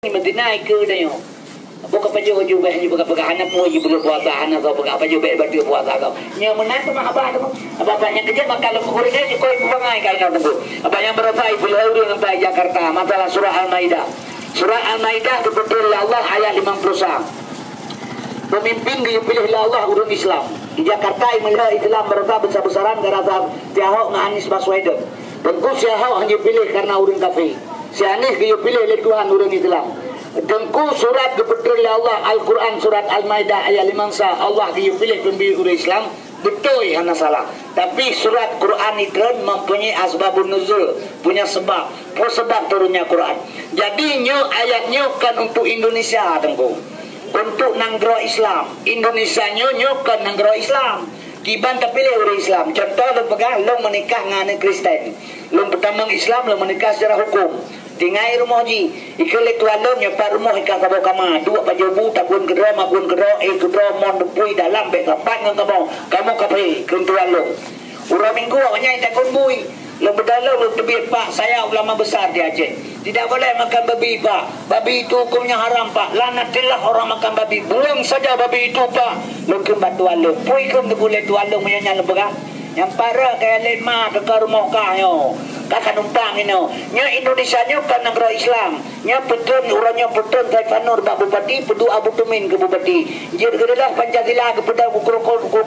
Ni mentinai ke dah yo. Bukan pajo ju bah ju bukan anak mu ju belum puasa anak kau bukan pajo baik berarti puasa kau. Nya menang tu mak apa tu? Apa banyak kerja maka lu kurang je kau bangai kai nak tu. Apa yang berapa ibu lalu sampai Jakarta masalah surah Al-Maidah. Surah Al-Maidah betul Allah ayat 50. Pemimpin dipilih oleh Allah urut Islam. Di Jakarta imelah Islam berapa besar-besaran gara-gara Tiahok dengan Anies Baswedan. Tengku Tiahok hanya pilih karena urut kafir. Si Anies dia pilih oleh Tuhan urut Islam. Tengku surat betul Allah Al-Quran surat Al-Maidah ayat 5 Allah dia pilih pembeli urut Islam. Betul hanya salah. Tapi surat Quran itu mempunyai asbabun nuzul, punya sebab. Sebab turunnya Quran. Jadi ayatnya kan untuk Indonesia tengku. Untuk nanggro Islam Indonesia kan nanggro Islam kiban terpilih oleh Islam. Contoh lo pegang lo menikah dengan Kristen, lo pertama Islam lo menikah secara hukum tingai rumah ji ikut tuan lo nyepat rumah ikan kabau kama dua pajobu takun kedua maupun kedua kedua mon depui dalam bekapan dengan kamu kape kentuan lo urang minggu awaknya takun bui lo berdalam lo tebih pak saya ulama besar di Aceh. Tidak boleh makan babi pak. Babi itu hukumnya haram pak. Lanatillah orang makan babi. Buang saja babi itu pak. Lo kembat tuan lo. Pui kem tu boleh tuan lo punya nyala berah. Yang para kaya lema ke rumah kah yo. Kakak numpang ini. Nya Indonesia nya kan negara Islam. Nya petun orangnya petun Taifanur Pak Bupati pedu Abu Tumin ke Bupati. Jadi kedelah Pancasila kepada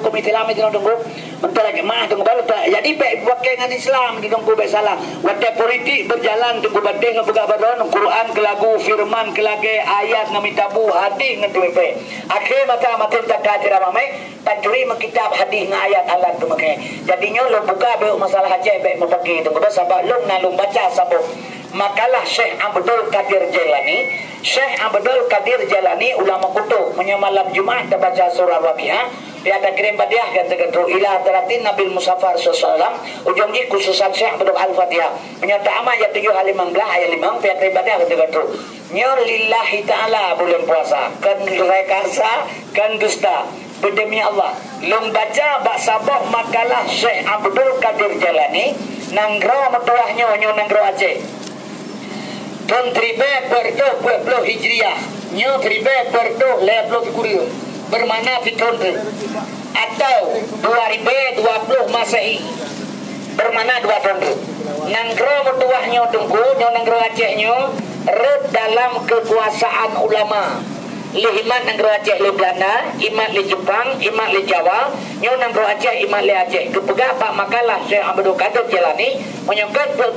komite lama itu tunggu. Bentar lagi mah tunggu baru tak. Jadi baik pakai dengan Islam di tunggu baik salah. Wadah politik berjalan tunggu badai ngebuka badan Quran ke lagu firman ke lagi ayat ngami tabu hadis ngetuip. Akhir mata tak kajar ramai tajri kitab hadis ngayat alat tu makai. Jadinya lo buka be masalah haji baik mepaki tunggu sebab lo nalung baca sabuk makalah Syekh Abdul Qadir Jailani. Syekh Abdul Qadir Jailani ulama kutub punya malam Jumaat dia baca surah Waqiah. Dia ada kirim badiah kata-kata ila teratin Nabil Musafar sallallahu ujungnya khususan Syekh Abdul Al-Fatihah menyata amat ayat 7 15 ayat 5 dia kirim badiah kata-kata nyor lillahi ta'ala bulan puasa kan rekasa kan dusta berdemi Allah long baca bak sabah makalah Syekh Abdul Qadir Jailani nanggro metuahnya nyo nanggro Aceh tahun 1420 Hijriah nyo 1420 Kurir bermana fitron atau 2020 Masehi bermana 2 tahun nanggro metuahnya tunggu nyo nanggro Aceh nyo red dalam kekuasaan ulama lihimat nanggro Aceh le Belanda, imat le Jepang, imat le Jawa, nyo nanggro Aceh, imat le Aceh. Kepegah Pak makalah Syekh Abdul Qadir Jailani menyongkat 12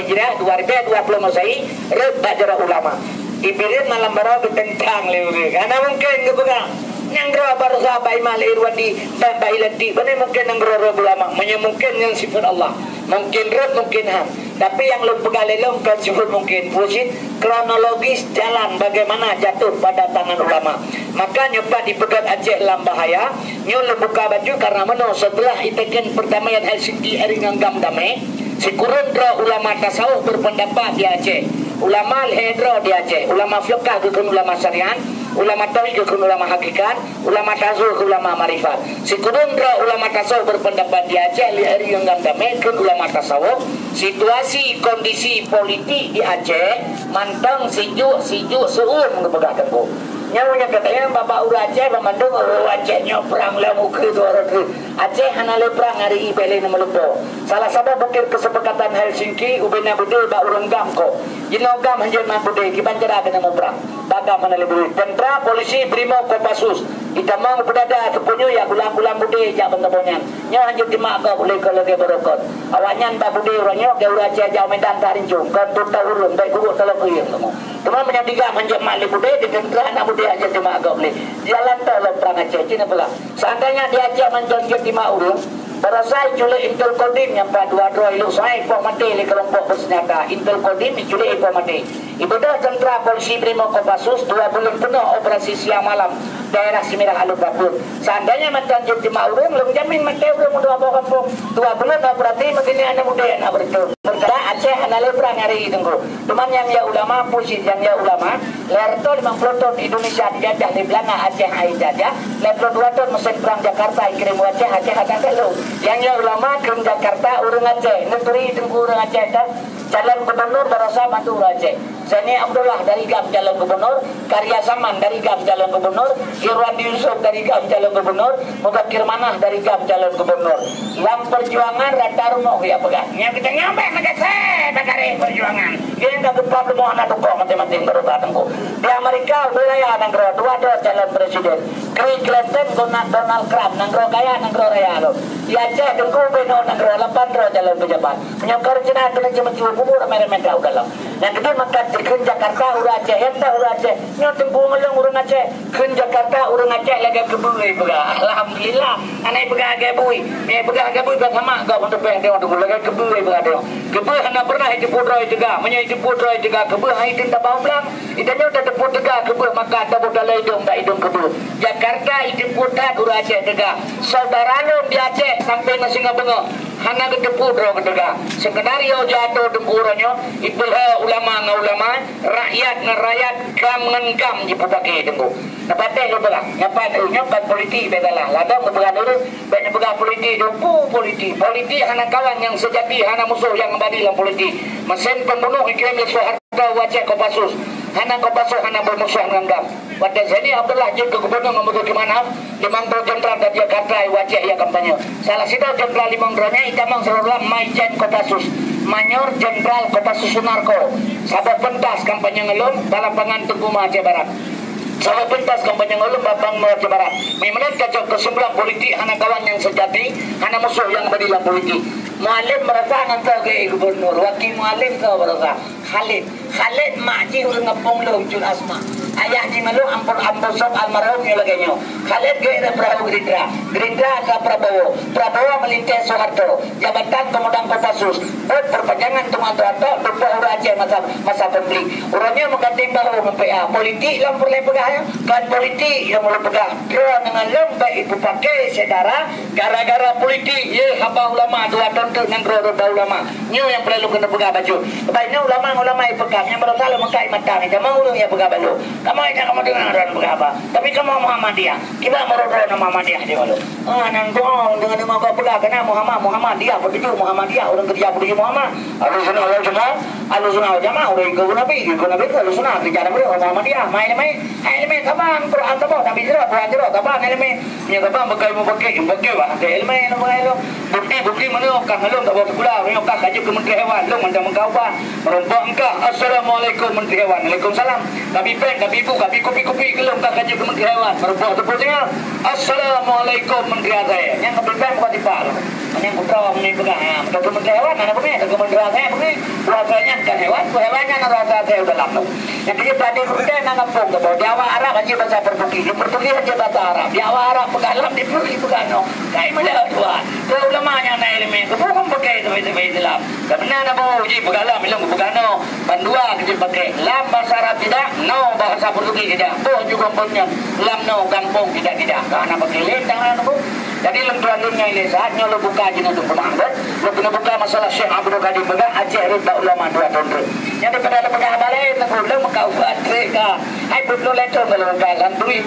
Hijriah 2020 Masehi red bajara ulama. Ibirin malam bara betentang le karena mungkin kepegah nanggro barza bai mal irwandi bai lenti bane mungkin nanggro ulama mungkin yang sifat Allah. Mungkin red mungkin ham. Tapi yang lu pegang lelong kan sebut mungkin pusing kronologis jalan bagaimana jatuh pada tangan ulama. Maka nyoba dipegat Aceh dalam bahaya. Nyo lu buka baju karena mana setelah itekan perdamaian Helsinki Eringanggam damai. Si kurundra ulama tasawuf berpendapat di Aceh. Ulama hedro di Aceh. Ulama fiqah ke ulama syariat. Ulama tauhid ke ulama hakikat. Ulama tasawuf ke ulama marifat. Si kurundra ulama tasawuf berpendapat di Aceh li Eringanggam damai ke ulama tasawuf. Situasi kondisi politik di Aceh mantang sijuk seum kepegang tempo. Nyawanya katanya bapak ura Aceh memandung Aceh nyo perang lah mukri tu orang tu. Aceh hana le perang hari ibele nama lupa. Salah satu bukit kesepakatan Helsinki ubena bedul ba urang gam ko. Jinogam hanjil mah budai kiban cara kena mau perang. Bagam hana le bedul. Tentera polisi Brimo Kopassus. Itamang pedada tepunyu ya gulang-gulang budai jak bentabonyan. Nyo hanjil timak ka boleh kalau dia berokot. Awaknya ba budai orangnya ke ura Aceh jauh medan tarinjung. Kan tu urun baik guru tolong kuyang kamu. Teman menyadiga hanjil mak le budai di tentera nak dia aja cuma agak boleh jalan tol perang Aceh Cina pula seandainya dia aja menjonjol di urung berasai culik Intel Kodim yang pada dua iluk saya ipok mati di kelompok bersenjata Intel Kodim diculik ipok mati ibadah tentera polisi Brimo Kopassus 2 bulan penuh operasi siang malam daerah Semirah Alur Dapur seandainya menjonjol di urung belum jamin mati urung dua bawa kampung 2 bulan berarti begini anak muda yang nak berhitung berkata Aceh anak perang hari itu teman yang ya ulama posisi yang ya ulama lerto 50 tahun Indonesia dijajah di Belanda Aceh dijajah lerto 2 tahun mesin perang Jakarta kirim Aceh ada kalau yang ya ulama kirim Jakarta urang Aceh neturi tunggu urang Aceh calon gubernur Barasa Madura Aceh. Seni Abdullah dari GAM calon gubernur, Karya Saman dari GAM calon gubernur, Irwandi Yusuf dari GAM calon gubernur, Mubakir Manah dari GAM calon gubernur. Lam perjuangan Ratarmo ya pegang. Yang kita nyampe saya negara perjuangan. Dia enggak gempa mau anak tuh mati-mati berutangku. Di Amerika wilayah negara dua calon presiden. Clinton Donald Trump negara kaya negara raya lo. Di Aceh dengku beno negara 8 calon pejabat. Menyokor Cina kena cuma kubur mereka ugalau. Yang kedua makan Kerin Jakarta urang Aceh, entah urang Aceh. Nyo tempuh ngelong urang Aceh. Kerin Jakarta urang Aceh lagi kebui bega. Alhamdulillah. Anak bega gebui. Ni bega gebui bersama kau untuk peng tengok tu lagi kebui bega tengok. Kebui hana pernah itu putra itu ga. Menyo itu putra itu ga kebui hai tinta bau belang. Itanya udah teput tega kebui maka tak boleh hidung tak hidung kebui. Jakarta itu putra urang Aceh tega. Saudara lo di Aceh sampai ke Singapura. Hana keteput ro tega. Skenario jatuh dengkuranyo ibulha ulama rakyat gam ngengam di putake tengku. Napate lo belang, nyapat politik begalah. Ladang begang dulu, banyak begang politik dompu politik. Politik hana kawan yang sejati, hana musuh yang abadi dalam politik. Mesin pembunuh iklim Soeharto wajah Kopassus. Hana Kopassus hana bermusuh ngengam. Pada sini Abdullah je ke gubernur membuat kemana? Limangro Jenderal dari Jakarta wajah ya kampanye. Salah satu Jenderal Limangro-nya itamang seluruh Maijen Kopassus. Mayor Jenderal Kopassus Sunarko. Sahabat pentas kampanye ngelum Balapangan Tengku Aceh Barat. Sahabat pentas kampanye ngelum Bapang Aceh Barat. Menurut kacau kesimpulan politik hana kawan yang sejati, hana musuh yang berilah politik. Mualim merasa nantau ke gubernur, wakil mualim kau merasa Khalid makji udah ngepong lo Jun Asma. Ayah di malu ampun sob almarhum yang lagi Khalid gaya Prabowo Gerindra ke Prabowo melintas Soeharto, jabatan kemudian Kopassus. Perpanjangan Tuan-Tuan berbuah urang Aceh masa pembeli. Urangnya mengganti baru mempeah politik yang boleh pegang kan politik yang boleh pegang. Kira dengan lembek ibu pakai sedara gara-gara politik ye haba ulama dua tonton dengan roda ulama. Nyu yang perlu kena pegang baju. Baiknya ulama yang pegang yang berasal mengkai mata ni jama ulung yang pegang baju. Kamu dengar orang pegang apa? Tapi kamu Muhammadiyah. Kita merodo nama Muhammadiyah dia malu. Nang doang dengan nama kau pegang kena Muhammadiyah begitu Muhammadiyah orang kerja begitu Muhammad. Alusuna jamaah orang ikut nabi alusuna bicara mereka Muhammadiyah. Main kapan Quran tu tapi jelas kapan elemen ni kapan bekai bah elemen lo bukti mana kan lo tak boleh pula orang kan kaji ke Menteri Hewan lo macam engkau apa merombak engkau assalamualaikum Menteri Hewan waalaikumsalam tapi ibu kopi ke lo kan kaji ke Menteri Hewan merombak sepertinya assalamualaikum Menteri saya yang kebetulan bukan tipa lo yang putra ni pegang ke Menteri Hewan mana begini ke Menteri saya begini rasanya kan hewannya rasa saya udah lama yang kita tadi sudah nangapung ke bawah Jawa Arab aja bahasa Portugis aja bahasa Arab Jawa Arab pegalam di pegano kai mula dua ke ulamanya na elemen ke bukan pakai itu Islam karena nama uji pegalam bilang pegano bandua kecil pakai lam bahasa Arab tidak no bahasa Portugis tidak boh juga punya lam no kampung tidak karena pakai lendang anu jadi lembaga ini saatnya lo buka jenah untuk pemanggut lo kena buka masalah Syekh Abdul Qadir pegang Aceh Ridha Ulama 2 tahun yang daripada lo pegang balai lo makau buat mereka hai belum lecor kalau kan dui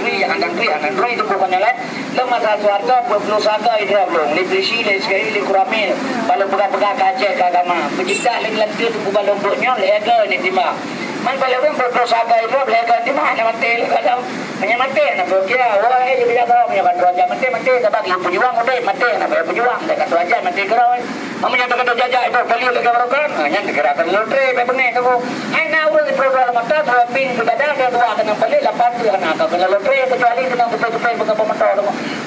itu pokoknya lah lo masalah suarga belum saga itu belum li prisi li sekali li kuramil kalau pegang Aceh kagama pencipta li lantir bukan lomboknya lega ni timah man kalau orang berdosaga itu lega timah nak mati kadang hanya mati nak berkira orang ini bila tahu punya kan raja mati sebab yang pejuang udah mati nak berjuang dekat raja mati kerau mamanya dekat jajah itu kali dekat rokan hanya gerakan lotre bebene tu ai na urang di program mata pin berbeda ada dua kena beli 8 tu kena kalau lotre kecuali kena betul-betul bukan pemotor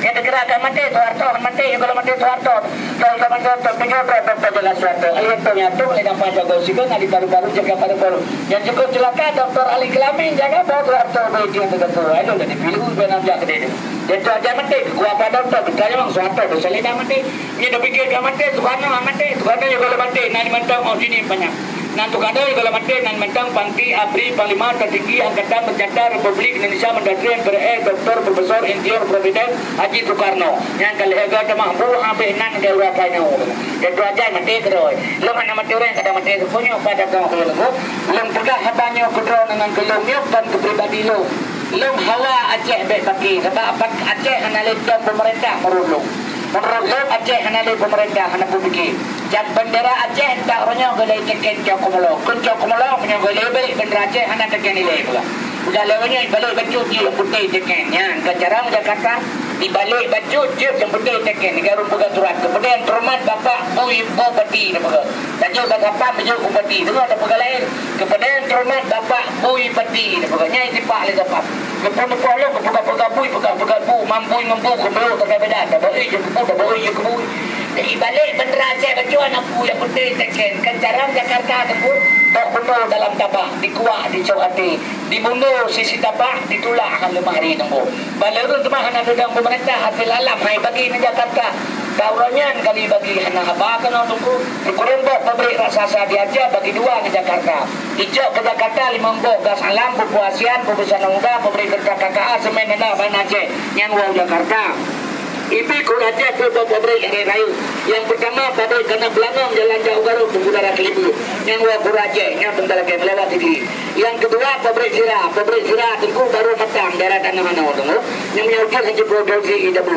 yang gerakan mati Soeharto mati kalau mati Soeharto kalau mati Soeharto jelas Soeharto itu yang tu oleh nampak jago sibuk ada baru-baru jaga baru yang cukup celaka Dr. Ali Kelamin jaga Soeharto begitu betul itu udah dipilih benar jaga dia dan tu aja mati gua pada dokter bertanya bang Soeharto selena mati dia dah fikir dia mati Soeharto juga mati nanti mentang mau sini banyak nanti kadang kalau mati nanti mentang Panti Abri Panglima Tertinggi Angkatan Bersenjata Republik Indonesia Mendatang Dr. Profesor Insinyur Presiden Haji Soekarno yang kali harga mampu habis nan dia rasanya dan tu aja mati terus lo mana mati orang kadang mati punya pada kau lo pegah hatanya kudro dengan kelumnya dan kepribadi lo hawa Aceh baik pakai sebab Aceh analis pemerintah merulung Aceh analis pemerintah anak publik yang bendera Aceh tak orangnya golai teken Cokomolo kun Cokomolo punya golai balik bendera Aceh anak teken nilai pula udah lewatnya balik baju dia yang putih teken ya cara Jakarta di balik baju dia yang putih teken negara pegang surat kemudian termat bapak ibu peti baju bapak baju peti itu ada pegang lain kemudian termat bapak bui peti pegangnya itu pak le dapat kemudian kalau pegang bui pegang bu mampu kembali terbeda balik je kebu di balik bendera Aceh baju anak bu yang putih teken kencaram Jakarta tempur terbunuh dalam tabak dikuak dicawati dibunuh sisi tabak ditulak akan lemah hari tunggu balerun temah anak sedang pemerintah hasil alam hai bagi di Jakarta kauranyan kali bagi anak apa kena tunggu kurang pabrik raksasa di Aceh bagi dua di Jakarta hijau ke Jakarta 50 gas alam berpuasian pembesaran muda pabrik kerja KKA semen anak Aceh yang wau Jakarta Ipi Kuraja ke pabrik yang rayu. Yang pertama pabrik kena Belangong Jalan Jauh Garu Penggudara Kelibu. Yang wa Kuraja yang bentar lagi melewati diri. Yang kedua pabrik Sirah Tengku baru matang daerah Tanah Manau tunggu. Yang menyaukan haji produksi IW.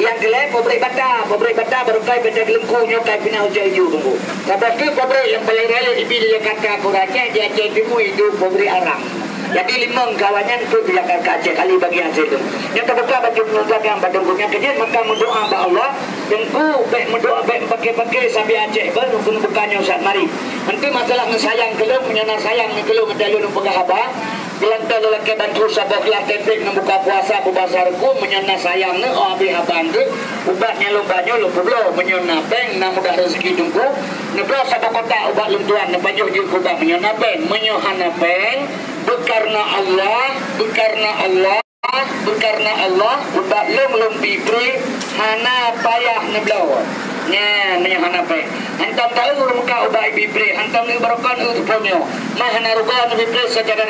Yang kelima pabrik Bata baru kai benda gelengku nyokai pinau jaju tunggu. Lepas itu pabrik yang paling raya Ipi di Jakarta Kuraja dia jadi itu pabrik Arang. Jadi 5 kawannya itu bila Aceh kali bagian situ. Yang terbuka bagi penunjuk yang badungnya kejadian maka mendoa ba Allah tengku baik mendoa baik pakai sampai Aceh baru pun bukannya saat mari. Nanti masalah sayang kelung menyana sayang kelung dalun pegah apa. Gelantar lelaki bantu sabak lah tepik membuka puasa bubasarku menyana sayang ne abi aban tu ubatnya lombanya lo belum menyana peng na mudah rezeki tunggu nebro sabak kota ubat luntuan ne baju je ubat menyana peng menyohana peng berkarna Allah ubat lum bibri hana payah neblo nya menyana peng hantam tahu muka ubat bibri hantam ni barokan utuponyo mahana rugo bibri secara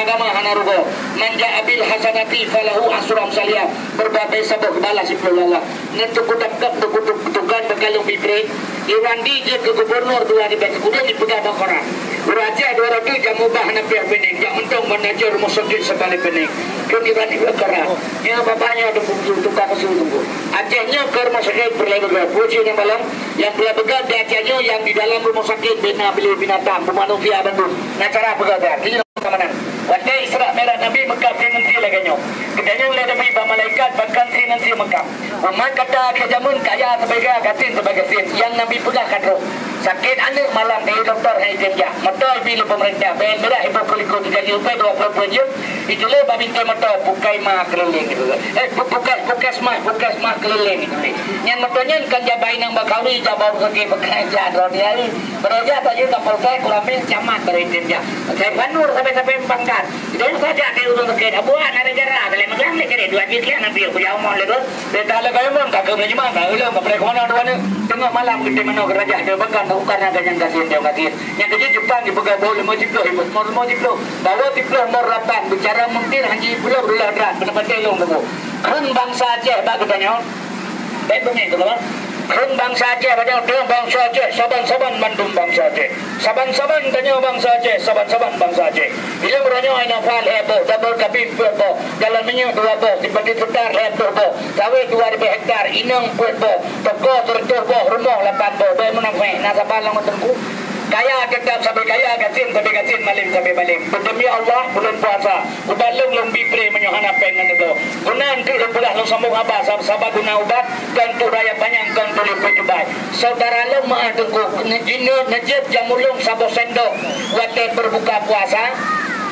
agama hana rugo manja abil hasanati falahu asram saliyah berbagai sabuk balas Allah nentu kudak tukan bekalung bibri Irandi je ke gubernur dua di Batu Kuda di pegang Bakora. Raja 200 jam ubah na pihak pening. Yang untung manajer rumah sakit sekali pening. Kemudian di Bakora. Yang bapaknya ada tukang tunggu. Acehnya ke rumah sakit berlebihan. Puji yang malam yang berlebihan di Acehnya yang di dalam rumah sakit beli binatang pemanusia Bandung. Nah cara berlebihan. Ini kamanan. Waktu Isra Merah Nabi Mekah nanti lagi nyo. Kedanya oleh Nabi malaikat bahkan nanti Mekah. Umat kata kejamun kaya sebagai sin yang Nabi pegang kadro. Sakit anak malam di doktor hai jenja. Motor bil pemerintah ben merah ibu kuliko 3 rupiah 20 jam. Itulah babi motor bukai mak keliling gitu. Bukas mak keliling gitu. Yang motornya kan jabai nang bakawi jabau ke bekerja drone hari. Beroja tadi kapal saya kurang camat dari jenja. Saya banur sampai pangkat. Itu saja dia urus ke abuan ada jarak dalam magang ni kene 2 jam nanti aku jauh mau lego. Beta le kayo mon tak ke mana ulah kapre kono dua ni tengah malam kita mana kerja dia bahkan bukan ada yang kasih dia kasih. Yang kerja Jepang di pegang bau lima jiplo bawa tiplo morapan bicara mungkin haji pulau berat pendapat telung tu. Kun bangsa Aceh bak katanya. Baik bunyi tu kan. Kun bangsa Aceh katanya dengan bangsa Aceh saban-saban Bandung bangsa Aceh. Saban-saban tanya bangsa Aceh, saban-saban bangsa Aceh. Bila beranya aina fal hebo, double kabin hebo, jalan menyu 2 bo, dibagi setar hebo bo, sawit 2 hektar, inang hebo, toko terturbo, rumah 8 bo, baik menafai, nasa balang tengku. Kaya tetap sampai kaya gatin malim sampai malim. Demi Allah bulan puasa. Ubalung lumbi pre menyohana pengen itu. Gunan tu lepulah lu sambung apa sabab guna ubat dan tu raya panjang kan tu lepu cubai. Saudara lu mah tengku nejino nejep jamulung sabo sendok. Wate berbuka puasa.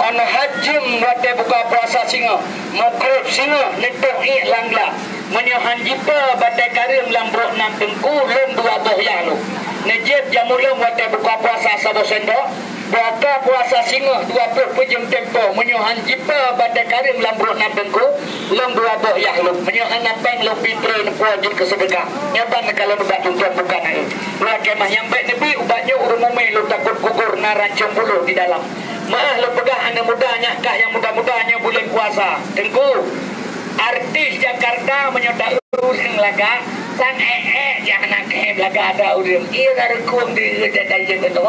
Ana hajim wate buka puasa singa. Maghrib singa netok i langla. Menyohan jipa badai karim lambrok nam tengku lum 2 boh yang lu. Nejib jamulung wate buka puasa sabo sendok. Buka puasa singa 20 jam tempo. Menyohan jipa badai karim lambrok nam tengku lum 2 boh yang lu. Menyohan napeng lu pitre nepua jin kesedekah. Nyaban kalau ubat tuntut bukan itu. Lagi mah yang baik Nabi ubatnya urumume lu takut gugur narancung bulu di dalam. Maah lu pegah anak mudanya kah yang muda-mudanya bulan puasa. Tengku artis Jakarta menyodai uring laga sang jangan ke laga ada uring ia rekum di dari itu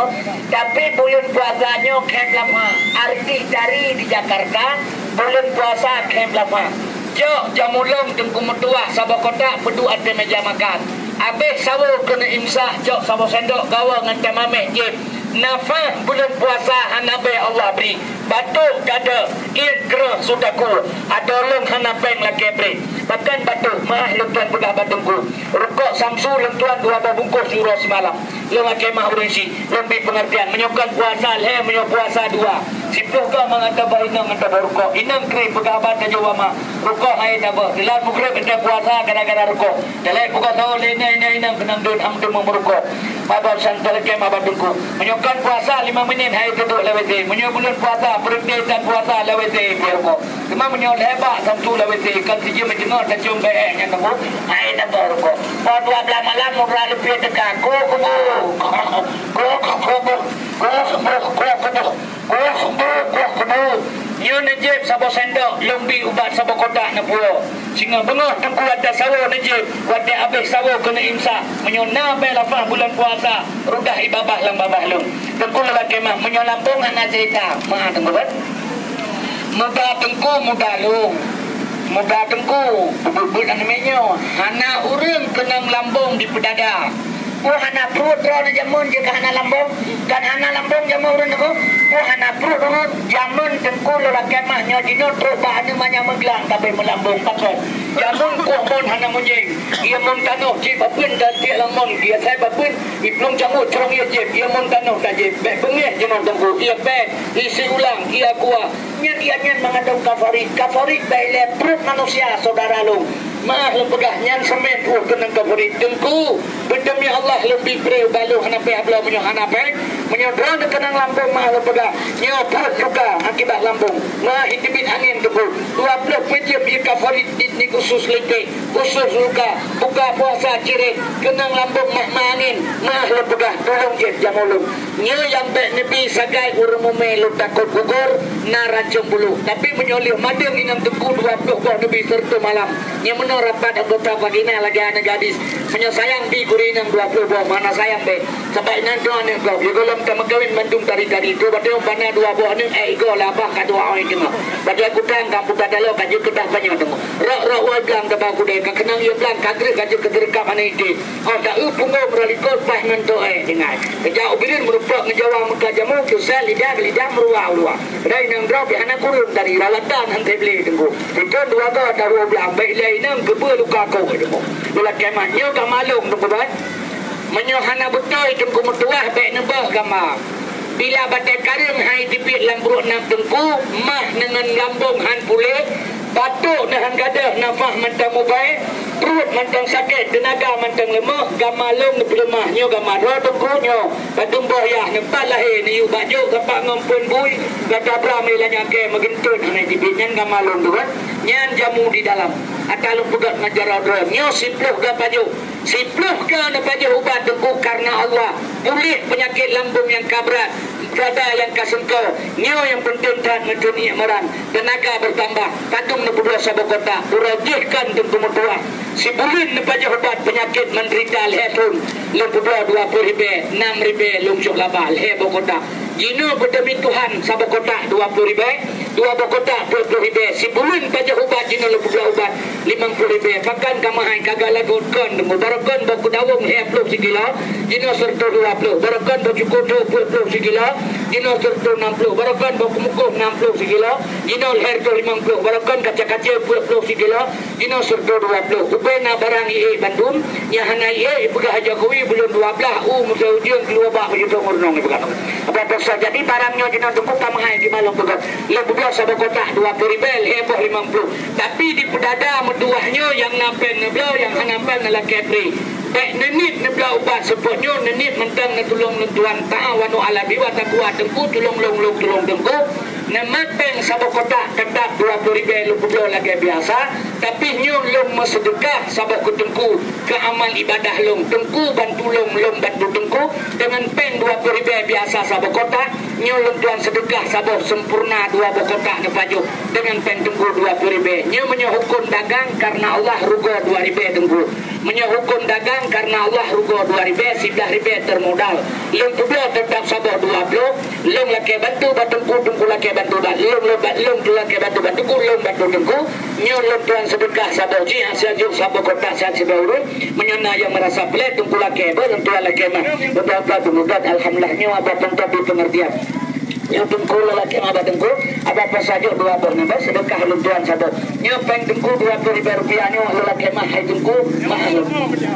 tapi bulan puasanya kem lama artis dari di Jakarta bulan puasa kem lama jok jamulung tengku mutua sabak kota pedu ada meja makan Habis sawo kena imsak jok sawo sendok gawa dengan tamameh je. Nafas bulan puasa hanabe Allah beri. Batuk dada, iat gerah sudaku. Ada orang hanapeng lagi beri. Bahkan batuk, maaf lentuan pegah batungku. Rukuk samsu lentuan 2 bungkus euro semalam. Leng kemah urusi, lebih pengertian. Menyokkan puasa, menyok puasa 2. Sipuh kau mengata inang ngata berukuk. Inang krim pegah bata jawa mah. Rukuk hai nabah. Dalam mukrib enta puasa gara-gara rukuk. Dalam pukul tahu inang kenang dun hamdun merukuk. Babak santal kemah batungku. Menyokkan puasa 5 minit hai duduk lewati. Menyok bulan puasa, berhenti dan puasa lewati berukuk. Cuma menyok hebat samsu lewati. Kan siji menjengok dan cium beek yang nemu. Hai nabah rukuk. Pada 12 malam murah lebih dekat. Nyo najib sabo sendok lumbi ubat sabo kotak na pulo. Singa bengah tengku atas sawo najib wate habis sawo kena imsak. Menyo nabe lafah bulan puasa rudah ibabah lam babah lum. Tengku lelaki mah menyo lampung anak cerita. Maa tengku bet. Muda tengku muda lung. Muda tengku bubut namanya. Hana urang kenang lambung di pedada. Hana perut roh jamun je hana lambung dan hana lambung jamun urang aku. Hana perut roh jamun tengku lelaki mah nyo dino terus bahana manya meglang tapi melambung pakai. Jamun kuhmon hana munjing. Ia mun tanuh ji babun dan dia lamon dia saya babun iplung jamut terong ia je ia mun tanuh tak je bek bengih je mon tengku ia bek isi ulang ia kuah nyan ia nyan mengadau kafarik baile perut manusia saudara lu. Maaf lepegah nyan semen kenang kafarik tengku berdemi Allah lebih breu balu hanape abla menyo hanape menyo drone kenang lambung maaf lepegah nyo perut juga akibat lambung mah hitibit angin tengku 20 pejam ia kafarik ni khusus lepek khusus luka buka puasa cirit kenang lambung mah angin maaf lepegah tolong je jamulung nyo yang bek nebi sagai urumume lu takut gugur na rancung bulu tapi menyolih madeng inang tengku 20 buah nebi serta malam nyo rapat anggota pagina lagi anak gadis menyayang di kurinang 20 buah mana sayang be sampai nanti anak kau golom tak megawin mandung tari-tari itu badai umpana 2 buah ni ego labah kadua orang tengok badai kutang kampung kadalo kaju kedah banyak tengok rak wagang ke baku dek kenang ia belang kadri kaju kederkap mana itu oh tak pungo meralikot pah mentok dengar kejauh bilin merupak ngejawab muka jamu kusal lidah meruah badai nang drop anak kurun dari rawatan hantai beli tengok itu 2 buah taruh belang baik lain kebel luka kau demo bila kemannya ka malung tu buat menyohana betul tengku metuah baik nebah gamar bila batai karing hai tipit lambruk nak tengku mah dengan lambung han pulih batuk nahan gadah nafah mantang mubai perut mantang sakit tenaga mantang lemah gamalung lemahnya gamaro tengkunyo badung boyah nempat lahir ni baju kapak ngompun bui gada bramai la nyake magintun hanai tipit nyan gamalung tu nyan jamu di dalam atalung pegat ngajar odrom nyo simpluh ga baju simpluh ga na baju ubat tengku karena Allah pulih penyakit lambung yang kabrat dada yang kasengkau nyo yang penting dan dunia moran tenaga bertambah tatung na budua sabok kota urajihkan tengku mutua si bulin na baju ubat penyakit menderita lehun lebudua 20 ribe 6 ribe lungsuk labah lehbo kota jino berdemi Tuhan sabok kota 20 ribe 2 kota 20 ribe si bulin baju ubat jino lebudua ubat 50 ribe pakan kamahai kagak lagu kon demu barakon baku dawung hepluh sigila jino serta 20 barakon baju kodo 20 sigila jino serta 60 barakon baku mukuh 60 sigila jino leher ke 50 barakon kaca-kaca 20 sigila jino serta 20 ubena barang ie Bandung nyahana ie pegah Jokowi belum 12 musa ujung keluar bak begitu ngurnong ibu kata apa so jadi barangnya jino tengku kamahai di malam pegat lebudua sabok kota 20 ribe heboh 50 tapi di pedada meduahnya yang napen neblau yang hanapan nala kepri baik nenit neblau ubat sebutnya nenit mentang netulung nentuan ta'awanu ala biwa takwa tengku tulung tengku nemateng sabok kota tetap 20 ribe lebudua lagi biasa tapi nyulung mesedekah sabok tengku ke amal ibadah long tengku bantu long bantu tengku dengan pen 20 ribe biasa sabok kota nyulung tuan sedekah sabok sempurna 2 kota nepaju dengan pen tengku 20.000. Nya menyehukum dagang karena Allah rugo 2.000 tengku. Menyehukum dagang karena Allah rugo 2.000 11.000 termodal. Lung pula tetap sabar 20. Lung laki bantu batengku tengku laki bantu bat. Lung laki bantu batengku lung bantu tengku. Nya lung tuan sedekah sabar ji hasil juk sabar kota saat sebaurun. Menyena yang merasa pelet tengku laki ber tuan laki mah. Beberapa tengkudat alhamdulillah nya apa tengku di pengertian. Yang tengku lelaki apa tengku apa saja 20 nambah sedekah luntuan satu nyopeng tengku 20.000 rupiah nyo lelaki mah hai tengku mahal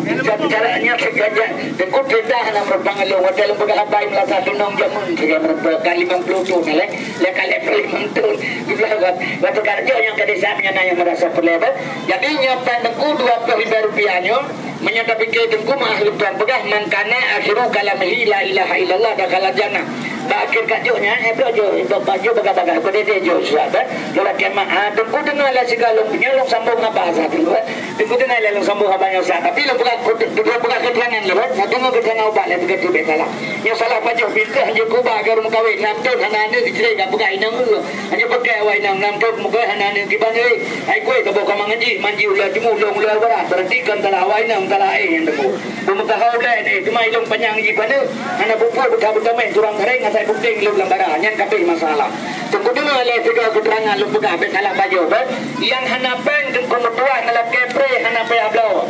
dan caranya segaja tengku tidak hanya berpangalu hotel begabai melasa tunong jamun saja kali 50 tu nale le kali 50 tu jumlah waktu kerja yang ke desanya yang merasa perlebat jadi nyopeng tengku 20.000 rupiah nyo menyatakan pikir tengku mahal luntuan begah mangkana akhiru kalamihi la ilaha illallah dakhala jannah akhir kajunya baju baga-baga ko dede jo sahabat lola kema tengku dengar la sigalong punya long sambung apa sa tengku dengar la long sambung apa nya sa tapi lo buka keterangan lewat tengku keterangan obat la begitu betala nya salah baju pintu hanya ku bagar mukawin nam ton hanane dijre ga buka inang lu hanya pakai wa inang nam ton muka hanane gibane ai ko to boka mangaji manji ulah timu long ulah bara berarti kan tala wa inang tala yang tengku muka hauda ni cuma ilung panjang gibane ana buku betul-betul main turang hereng saya bukti lu lembaran yang kabeh masalah. Tunggu dulu oleh tiga keterangan lu buka habis salah baju ber. Yang hanapen tengku mutuah ngelake pre hanape ablo.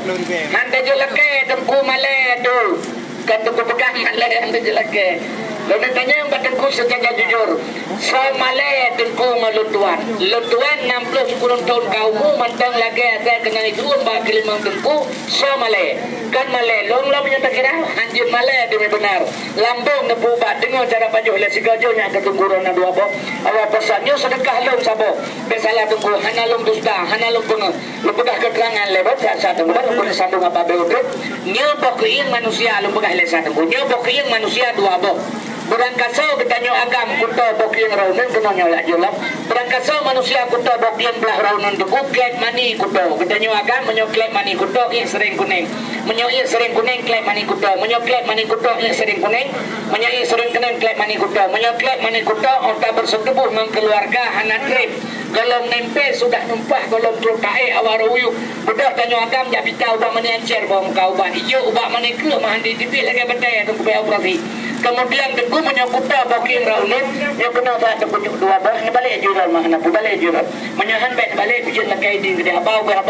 Hande jelake tengku male tu. Kan tengku pegang male hande jelake. Lalu tanya yang batengku secara jujur. So male tengku meluntuan. Luntuan 60 tahun kaumu mantang lagi ada kena itu bagi limang tengku. So male. Kan male long lah punya tak kira anjir male demi benar. Lambung nebubat dengar cara baju oleh si gajonya ke tengkuran na dua boh. Awak pesannya sedekah long sabo. Besalah tengku hana long dusta hana long pengen. Lepegah keterangan lebat satu bulan boleh sambung apa beudut. Nya pokien manusia lepegah le satu. Nya pokien manusia dua boh. Berangkat so bertanya agam kuto bokian raunan kenanya lah jelas. Berangkat so manusia kuto bokian belah raunan tu klep mani kuto. Bertanya agam menyoklep mani kuto yang sering kuning. Menyoklep sering kuning klep mani kuto. Menyoklep mani kuto yang sering kuning. Menyoklep sering kuning klep mani kuto. Menyoklep mani kuto otak bersetubuh mengkeluarga hana trip. Golong nempe sudah numpah golong terutae awaruyu. Bedah tanya agam jak bita ubah mani ancer bawa muka ubah. Iyo ubah mani ke mahandi tipi lagi betai tu kubaya operasi. Kemudian tengku menyakuta bokin raunan yang kena tak terpunyuk dua bah ni balik jural mana pu balik jural menyahan baik balik pijin lakai di gede apa buat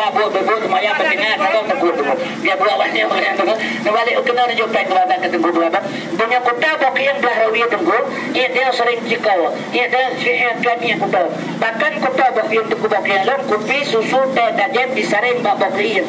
kemaya pendengar atau tengku tu dia buat banyak mana tu balik kena jumpa kepada tengku dua bah menyakuta bokin belah rawi tengku dia sering jikau dia kami kuta bahkan kuta bokin tengku bokin lom kopi susu teh dajem disaring bak bokin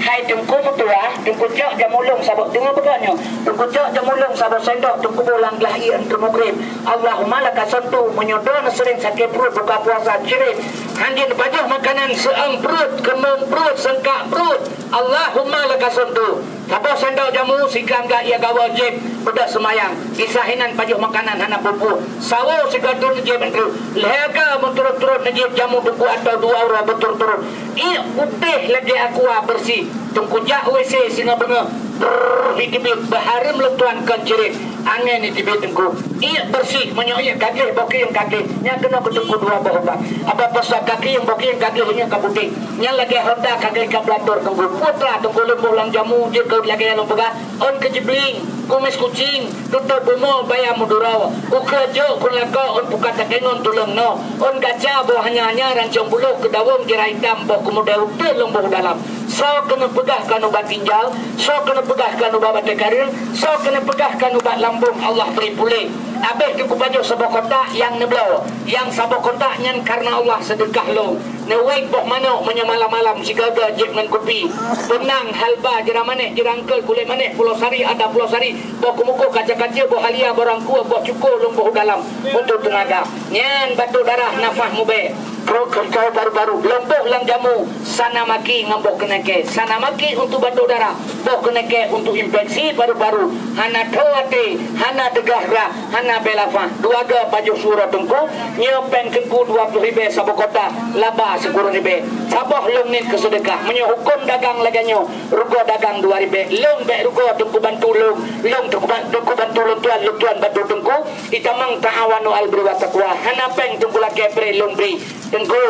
hai tengku mutua tengku cak jamulung sabak tengah beganya tengku cak jamulung sabak sendok tengku bolang lahi antrumukrim Allahumma laka sentuh menyodon sering sakit perut buka puasa kirim handin baju makanan seang perut kemung perut sengkak perut Allahumma laka sentuh sabak sendok jamu sikam gak ia gawajib bedah semayang isahinan baju makanan hana pupu sawo sigadur najib entru lega menturut-turut najib jamu tengku atau 2 orang betul-turut iya utih lagi aqua bersih tengku jak WC singa bener hidibit baharim letuan kencirit angin di tibit tengku iya bersih menyoyak kaki boki yang kaki yang kena ketengku 2 bahubat apa pasal kaki yang boki yang kaki hanya kabuti yang lagi honda kaki kablator tengku putra tengku lembuh lang jamu jika lagi yang lembaga on kejibling kumis kucing tutup bumo bayar muduraw ukerjo kunlako on buka takengon tulung no on gaca boh hanya rancong bulu kedawung kira hitam boh kemudian lembuh dalam so kena pegahkan ubat tinjau so kena pegahkan ubat batai karir so kena pegahkan ubat lambung Allah beri pulih habis tu baju sabok kotak yang neblo yang sabok kotak nyan karena Allah sedekah lo newek boh manok menyamalam-malam si gaga jek dengan kopi benang halba jeramane jerangkel kulit manek pulau sari ada pulau sari boh kumuku kaca-kaca boh halia borang kuah boh cukur lumbuh dalam untuk tenaga nyan batu darah nafah mube kerja baru-baru lembuh lang jamu sana maki ngambok keneke sana maki untuk batu darah boh keneke untuk infeksi baru-baru hana toate hana degahra hana belafah 2 ga baju surah tengku nyopeng tengku 20.000 sabok kota laba sekurang ribe saboh lungnin kesedekah menyehukum dagang laganyo rugo dagang 2.000 lung be rugo tengku bantu lung tengku bantu luntuan batu tengku itamang ta'awanu al birri wa taqwa hana peng tengku lake pre lung bri tengku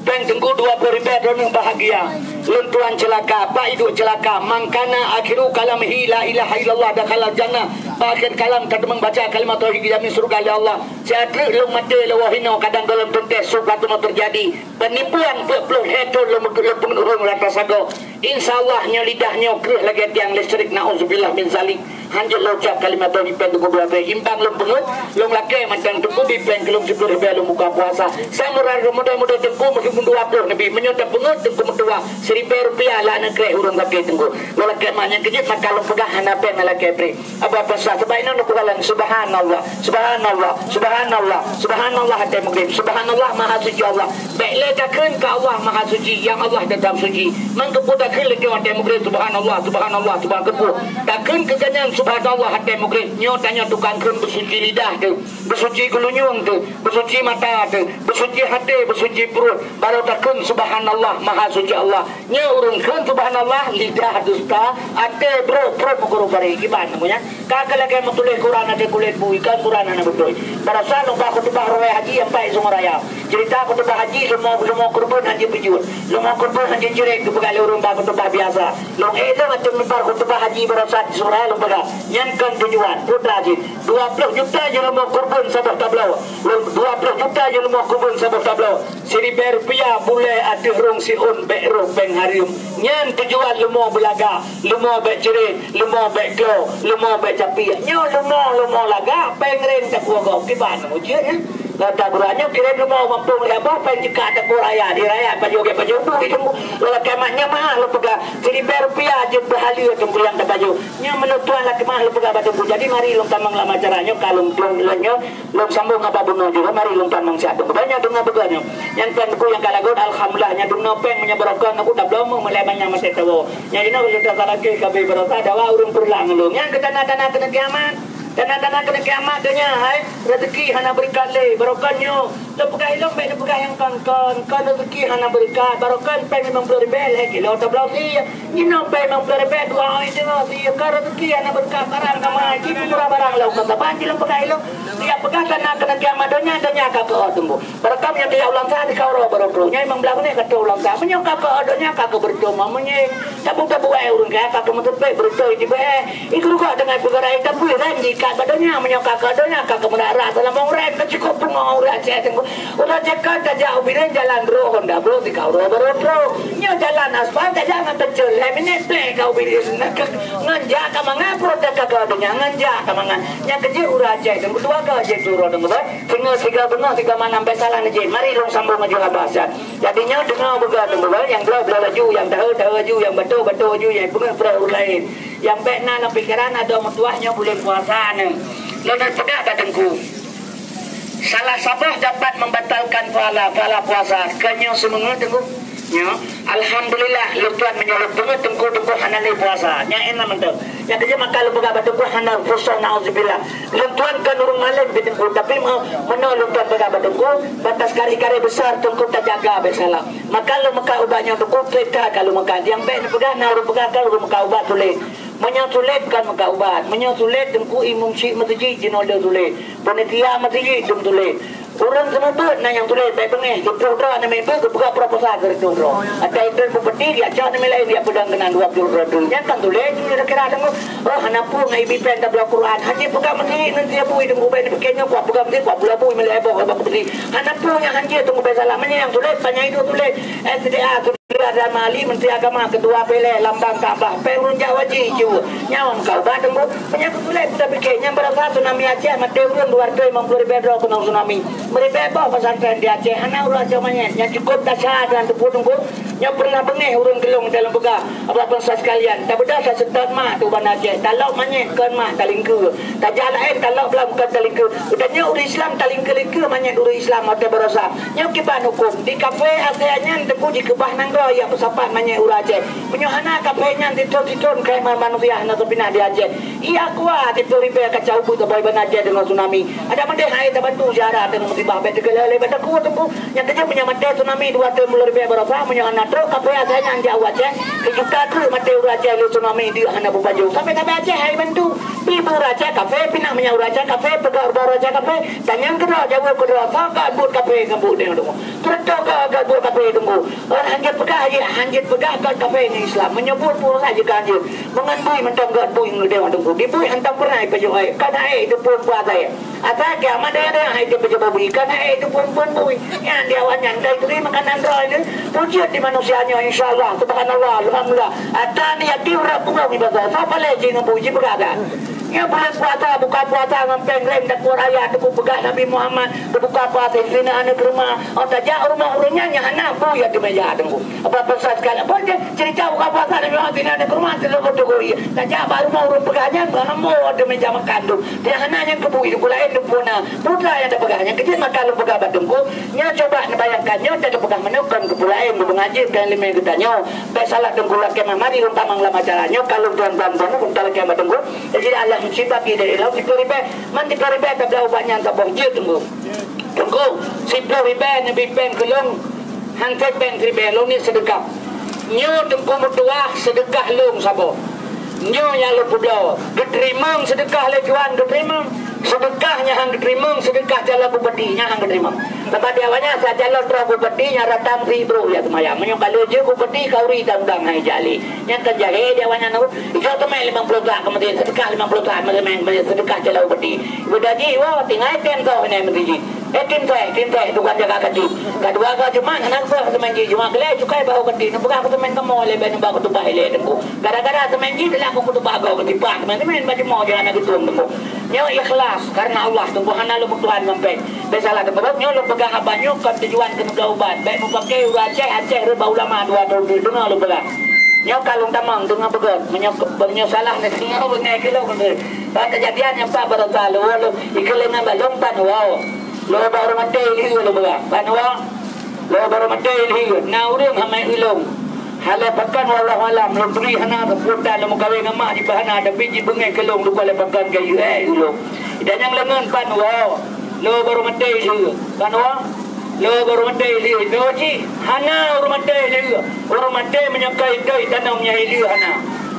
Peng tengku 20 ribu doneng bahagia. Lentuan celaka, pak itu celaka. Mangkana akhiru kalamihi la ilaha illallah dakhala jannah. Akhir kalam kata membaca kalimat tauhid jamin surga ya Allah. Siapa lu mati lu wahino kadang dalam pentes suatu terjadi. Penipuan peluk heto lu pengurung rata sago. Insyaallah nya lidahnya kereh lagi tiang listrik naudzubillah min zalik. Hanjil lo ucap kalimat tauhid pen tuku berapa imbang lu pengut lu laki macam tuku di pen kelum 10 ribu lu muka puasa. Samurai muda-muda tengku meskipun 20 nabi menyota pengut tengku mentua 1000 rupiah lah nak kereh urang kaki tengku. Lu laki maknya kejut maka lu pegah hanapen laki pre. Apa sah sebaiknya lu kualan subhanallah subhanallah subhanallah subhanallah hati mukmin subhanallah maha suci Allah. Baiklah takkan ke Allah maha suci yang Allah tetap suci. Mangkeputa kan lagi hati mukmin subhanallah subhanallah subhanallah. Takkan keganyan subhanallah hati mukmin nyo tanya tukang kan bersuci lidah tu, bersuci gulunyung tu, bersuci mata tu, bersuci hati, bersuci perut. Baru takkan subhanallah maha suci Allah. Nyo urang kan subhanallah lidah dusta, hati bro mukuru bari gimana namanya? Kakak lagi tulis Quran ada kulit bui kan Quran ada betul. Pada saat lupa khutbah rawai haji yang baik semua raya. Cerita khutbah haji semua kurban haji pejut. Semua kurban haji jerek kepegali urang bah khutbah biasa. Long itu macam lupa khutbah haji pada saat surah lupa. Yang kan tujuan putra haji 20 juta je lemah kurban sabah tablau. 20 juta je lemah kurban sabah tablau. 1000 rupiah boleh ada rong siun bekrong beng harium. Yang tujuan lemah belaga, lemah bek jerek, lemah bek klo, lemah bek capi. Nyo lumo laga pengren tak kuago kiban mujur ya kata beranya kira lumo mampu apa penjika tak raya di raya baju tu itu la kemaknya mah lu pega 1000 rupiah je berhali tu yang tak baju nya menutuan la kemah lu pega batu jadi mari lu tamang lama caranya kalung lenyo lu sambung apa bunuh juga mari lu tamang siatu banyak dengar beganya yang penku yang kalagon alhamdulillah nya dunno peng menyebarkan aku tak belum melemanya mate tawo nya dina lu tak lagi kabe berata dawa urung perlang lu yang ketana-tana kena kiamat tanah-tanah kena kiamat dunia hai rezeki hana berkat le barokannya lepegai ilong baik lepegai yang kan rezeki hana berkat barokan pen 50 ribu le kilo tablau si ino pen 50 ribu dua itu si kan rezeki hana berkat barang kama ji murah barang lau kata banji lepegai ilong dia pegang tanah kena kiamat dunia ka ke tumbuh barakam yang dia ulang sa di kauro baroknya memang belang ni kata ulang sa menyo ka ke dunia ka ke bercuma menye tabu-tabu ai urang ka ke metepe bercoi di be ikut kok dengan perkara itu bu ranji kat badannya menyokak kadonya kakak menara dalam orang ke cukup pengau raja tengku udah cekal tak jauh bilang jalan bro Honda bro di kau bro nyo jalan aspal tak jangan pecel lemine play kau bilang nganja kamanga pro tak kadonya nganja kamanga yang kerja uraja tengku dua ke je turo tengku tinggal tiga benar tiga mana sampai salah je mari long sambung aja bahasa jadinya dengar begal tengku yang bela laju yang tahu ju yang betul ju yang benar pro lain yang bekna dalam pikiran ada mertuahnya bulan puasa ni. Lalu tegak katengku. Salah sabah dapat membatalkan pahala puasa. Kanya semua tengku. Ya, alhamdulillah lutuan menyolok banget tengku hanale puasa. Nya enak mentau. Yang kerja maka lu begabat tengku hanal puasa nauzubillah. Lutuan kan urung malam tengku tapi menol lutuan begabat tengku batas kari-kari besar tengku tak jaga besalah. Maka lu maka ubatnya tengku kita kalau maka yang baik pegang na urung pegang kalau maka ubat tulis. Menyatulet kan maka ubat. Menyatulet tengku imum syik matiji jinol dia tulis. Panitia matiji dum tulis. Orang semua tu na yang tulis baik bengeh tu na member buka proposal ke tu ada itu bupati dia cak nilai dia pedang dengan 20 nya kan tulis dia kira tengok oh hanapu ngai bipen dah Al-Quran haji pegang mesti nanti abu itu bukan pakainya kuat pegang mesti kuat pula bu melebo apa bukti hanapu yang haji tunggu besalamanya yang tulis banyak itu tulis SDA ada mali menteri agama ketua pele lambang Kaabah perun Jawa jiu nyawam kau badeng bu penyakit tulis sudah bikinnya berapa tsunami Aceh mati urun 250 ribu kena tsunami mereka pesantren di Aceh anak urang jamanya yang cukup dahsyat dan tunggu yang pernah bengeh urang gelung dalam bega apa bangsa sekalian tak beda saya setat mak tu ban Aceh talok manyet kan mak talingku tak jalan talok belam kan talingku udahnya urang Islam talingku manyet urang Islam atau berasa yang kiban hukum di kafe aseanya teku di kebah nang yang pesapat manyet urang Aceh penyohana kafenya titur-titur kayak manusia na pindah di Aceh iya kuat itu ribe kacau bu tu boy ban Aceh dengan tsunami ada mendeh hai tak bantu jarak dengan musibah bet kelele bet aku tunggu yang kerja punya mate tsunami 2 tahun lebih berapa punya anak terus kape asanya jawab je kita terus mati raja lu tsunami dia hana baju kape aja hai bantu ibu raja kape pinang menyau raja kape pegar raja kape tanyang kedua jawab kedua ka but kape kabu dia dong terus ka but kape tunggu orang hanjit pegah kape ni Islam menyebut pun saja kanjut mengandui mentang bui dia tunggu dibui hantam pernah baju ai kan ai itu pun buat saya ata kiamat ada hai dia baju bui kan ai itu pun bui yang dia wanyan dai tu makanan roh ini pujian di manusianya insyaallah subhanallah alhamdulillah ata ni atiura pulau ibadah apa lagi dengan puji berada ya bulan puasa buka puasa ngampeng rem dak raya tu pegah Nabi Muhammad buka puasa sina anak rumah otaja rumah orangnya hana bu ya di meja tunggu apa pesan sekali apa dia cerita buka puasa Nabi Muhammad anak rumah tu lo tu goi taja baru mau rumah pegahnya ngana mau di meja makan tu dia hana yang kebu itu pula itu puna putra yang ada pegahnya kecil makan lu pegah batungku nya coba bayangkannya ada pegah menukan ke pula yang mengaji dan lima getanya salah tunggu laki mamari rum tamang lama caranya kalau tuan-tuan pun tak laki batungku jadi Allah musibah dari laut 10 ribu man 10 ribu tak ada banyak tak boleh tunggu 10 ribu nabi pen kelong hantai pen ribu long ni sedekah nyo tunggu mutua sedekah long sabo nyo yang lu pulau diterima sedekah lejuan diterima sedekahnya hang diterima sedekah jalan bupatinya hang diterima tempat dia banyak saya jalan terus bupatinya ratam ribu ya semaya menyo kalau je bupati kauri tandang hai jali yang terjahe dia banyak nu itu temen 50 tak kemudian sedekah 50 tak temen sedekah jalan bupati bedaji wah tinggal ten kau ni menteri tin teh tu kan jaga kaki kedua ka cuma anak saya temen ji cuma kele cukai bahu kati nu buka temen kamu le ben bahu tu bahile tengku gara-gara temen ji dah aku tu bago kati pak temen baju mau jangan gitu tengku nyo ikhlas karena Allah Tuhan lu Tuhan sampai besalah tempat nyo lu pegang abanyo kan tujuan ke ubat baik memakai Aceh reba ulama dua dengar lu pegang nyo kalung tamang tengah pegang menyo salah ni semua bengai kilo kan kejadian yang Pak baru tahu lu ikelengan balong pan wow lo baru mati li lu pegang pan wow lo baru mati li na urang hamai ulung hala pakan wallah malam lu beri hana keputan lu mengkawin mak di bahana ada biji bengai kelong lu kala pakan kayu ulung dan yang lengan pan wow lo baru mati li pan wow lo baru mati li doji hana baru mati li baru mati menyakai dai tanamnya li hana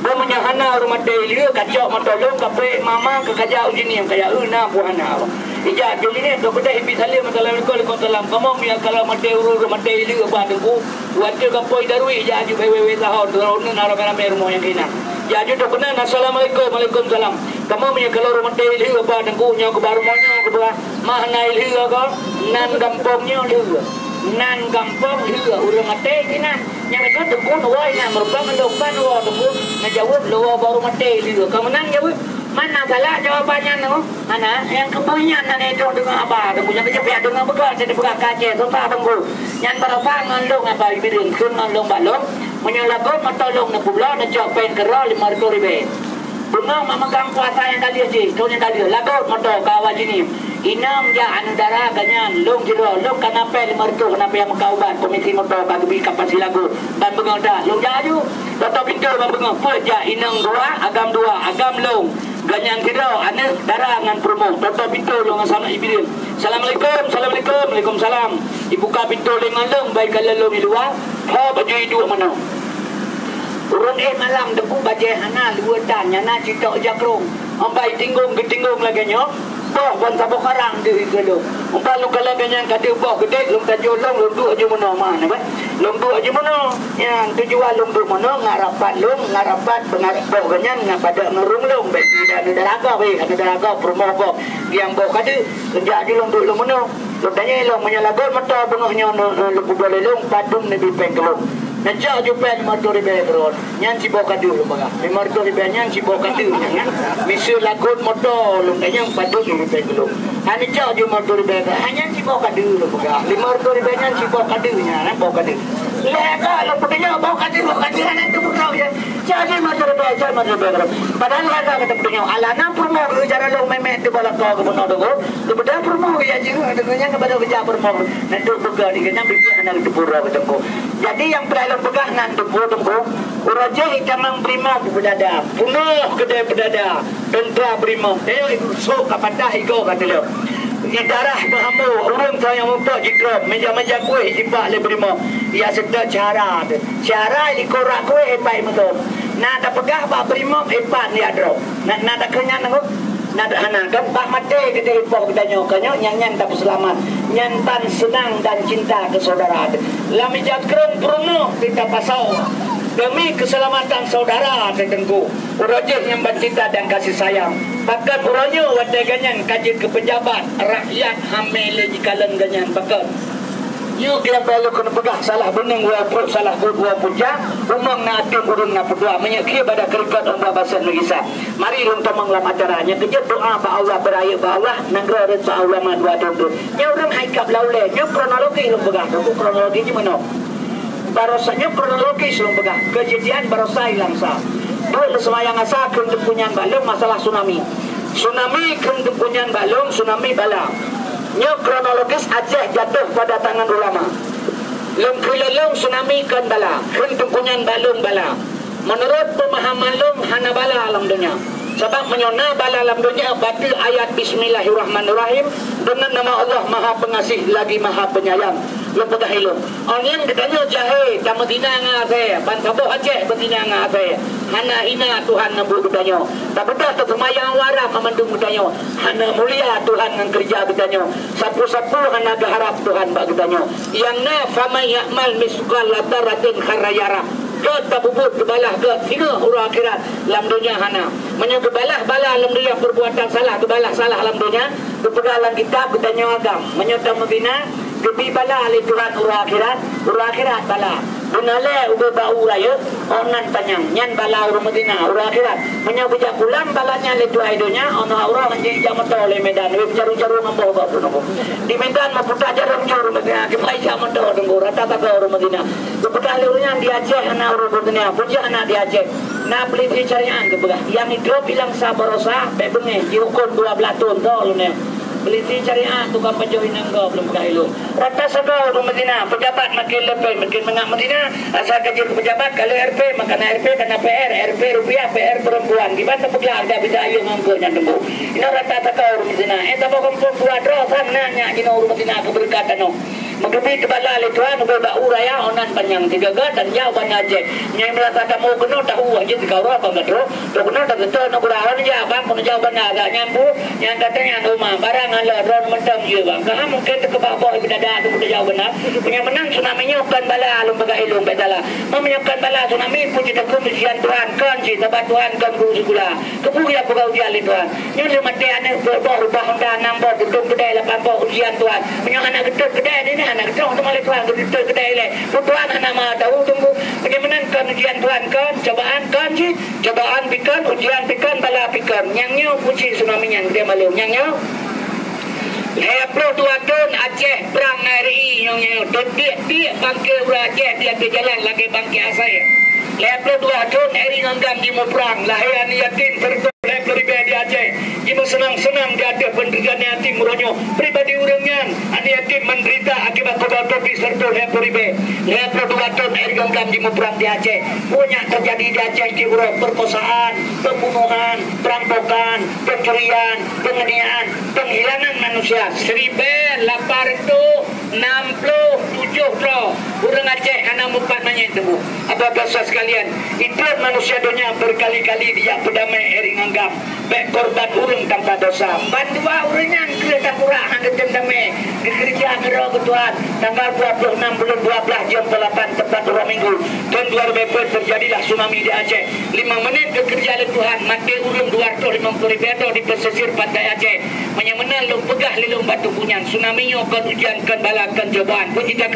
bomnya hana baru mati li kacau matolong kape mama ke kajau jini yang kaya una bu hana ija jadi ni do beda hibi salim dalam ko dalam kamu yang kalau mati uru mati li ba deku waktu kapoi darui ija ju wewe tahun drone naro kana mer mo yang kina ya ju do benar assalamualaikum waalaikumsalam kamu punya kalau mati li ba deku nya ke baru mo nya ke ba mana li ko nan kampungnya li nan kampung li urang mati kina yang itu deku no wai na merupakan dopan wo deku na jawab lo baru mati li kamu nan jawab mana salah jawabannya no mana yang kepunya nane itu dengan apa punya kejepit dengan begal jadi begal kaca susah tunggu yang berapa ngalung apa ibirin kun ngalung balong menyalagon matolong na pulau na jopen kerol 500 ribu bunga memegang kuasa yang kali aja tu yang kali lagot motor kawan sini inam ja anudara ganyan long jero long kanape 500 kenapa yang mengkauban komisi motor kagbi kapasi lagu dan bengal dah long jaju toto pintu bengal peja inang dua agam long ganyan kira ane darah ngan promo toto pintu lo ngasana ibirin assalamualaikum waalaikumsalam dibuka pintu lengan long baik kalau lo di luar ha baju hidup mana urun malam deku baje hana dua dan nyana citok jakrong ambai tinggung lagi nyo boh bon sabo karang di gelo umpal lu kala ganyan kade boh gede lum tajolong lum du aja mono mana ba lum du aja mono yang tujuan lum du mono ngarapat pengarap boh ganyan ngapada ngerung lum baik tidak ada daraga promo boh yang boh kade kerja di lum du lum mono lu tanya lum menyalagon mata bengahnya lu boleh lum padum nabi pengkelum Najak jupen 500 ribu kron. Nyan si bawa kadu lu baga. 500 ribu nyan si bawa kadu nyan. Misal lagut motor lu tanya 40 ribu kron. Hani jak ju 500 ribu. Hanya si bawa kadu lu baga. 500 ribu nyan si bawa kadu nyan, bawa kadu. Lega lu punya bawa kadu nyan tu pun tahu ya. Jadi 500 ribu. Padahal lega kata punya alana promo cara lu memet di bawah kau ke benar tu. Lu bedah promo ya jiru dengan kepada kerja promo. Nanti buka di kena bibi anak itu pura betul. Jadi yang pegah nan tunggu uraja hitamang prima bedada penuh kedai bedada tentera prima so kapatah iko kata dia Idarah berhamu urung tahu yang muka jika meja-meja kuih jipak le berima ia sedar cara di korak kuih epai betul nak ada pegah pak berima epan dia adro nak ada kenyang nak ada anak kan pak mati kita ipok kita nyokanya nyanyan tak selamat nyantan senang dan cinta ke saudara lami jakron perunuh kita pasau demi keselamatan saudara tertengku urajih yang bercinta dan kasih sayang bahkan uranya wadai ganyan kaji ke pejabat rakyat hamil jikalan ganyan bahkan you kira belu kena pegah salah bening wa pro salah dua puja umang na atim urung na pedua menyekir pada kerikat umrah bahasa Indonesia mari untuk menglam acaranya kerja doa ba Allah beraya ba Allah negara ba Allah ma dua tentu nya urang haikap laule nya kronologi lu pegah tu kronologi ni mana barosanya kronologis lu pegah kejadian barosa hilang sa dulu semayang asa kendepunyan balung masalah tsunami kendepunyan balung tsunami bala nya kronologis Aceh jatuh pada tangan ulama lung kelelung tsunami kan bala kendepunyan balung bala menurut pemahaman lung hana bala alam dunia sebab menyona bala alam dunia baca ayat Bismillahirrahmanirrahim dengan nama Allah Maha Pengasih lagi Maha Penyayang lepegah ilmu orang yang katanya jahe dan Medina ngase bantabuh Aceh Medina ngase hana hina Tuhan nambu katanya tak betul tersemayang warah memandung katanya hana mulia Tuhan yang kerja katanya sapu-sapu hana gaharap Tuhan bak katanya yang na fama ya'mal misqal ladaratin kharayara ke tabubut kebalah ke tiga huruf akhirat dalam dunia hana menyebut balah dunia perbuatan salah kebalah salah dalam dunia kepegalan kitab katanya agam menyebut Medina kebi bala ali Tuhan urang akhirat bala bunale ube bau raya onan panjang nyan bala urang Medina urang akhirat menyau bijak pulang balanya le Tuhan dunia ono aura menjadi jamat oleh Medan we caru-caru ngombo ba puno di Medan maputa jarum caru Medina ke mai jamat denggo rata ta urang Medina kepegal urang di Aceh ana urang Medina puja ana di Aceh na beli carian ke begah yang drop bilang sabarosa be bengi dihukum 12 tahun tol ne Beliti syariah tukang penjohin engkau belum kailu. Rata segala orang Medina pejabat makin lebih makin mengak Medina asal kerja ke pejabat kalau RP makan RP kena RP rupiah PR perempuan di mana pegelar dah bisa ayu nganggur yang tunggu. Ini rata segala orang Medina. Tapi kampung buat roh kan nanya jino orang Medina keberkatan no. Mengepi kebala le Tuhan ubah uraya onan panjang tiga dan jawaban aja. Nyai merasa kamu kena tahu aja di kau apa betul. Tu kena tak betul nak urahan aja bang kena jawaban agak nyampu yang katanya rumah barang ala ron mentang je bang. Kah mungkin ke bawah bidada tu kena jawab benar. Punya menang tsunami bukan bala alum bagai ilung betala. Memenyakan bala tsunami puji takut ujian Tuhan kan si tabat Tuhan kan guru sekolah. Kebu ya pegau ujian Tuhan. Nyu le mate anak berubah Honda nambah gedung kedai 80 ujian Tuhan. Punya anak gedung kedai ni anak kecil untuk malik Tuhan kita kedai le. Tuhan nama tahu tunggu bagaimana kan ujian Tuhan kan cobaan kan ji cobaan pikan ujian pikan bala pikan nyangnya puji tsunami yang dia malu nyangnya Hepro 2 tahun Aceh perang RI nyangnya dia bangke Aceh dia ke jalan lagi bangke asai Hepro 2 tahun RI nganggam di mau perang lahir yakin serta pribadi Aceh ibu senang-senang dia ada penderitaan hati muronyo pribadi urangnya ani yakin menderita akibat kebal topi serta pribadi tahun air genggam di perang di Aceh punya terjadi di Aceh di urang perkosaan pembunuhan perampokan pencurian penganiayaan penghilangan manusia 1867 urang Aceh anak mupat nanya itu apa bahasa sekalian itu manusia dunia berkali-kali dia berdamai ering anggap baik korban urang tanpa dosa bandua urangnya kereta kurang hendak damai kerja ngero ketuan tanggal 26 bulan 12 jam 8 tepat 2 minggu tahun 2004 terjadilah tsunami di Aceh 5 menit kerja oleh Tuhan mati urang 250 ribu di pesisir pantai Aceh menyemenal lu pegah lilung batu punyan tsunami kan ujian kan balakan cobaan pujikan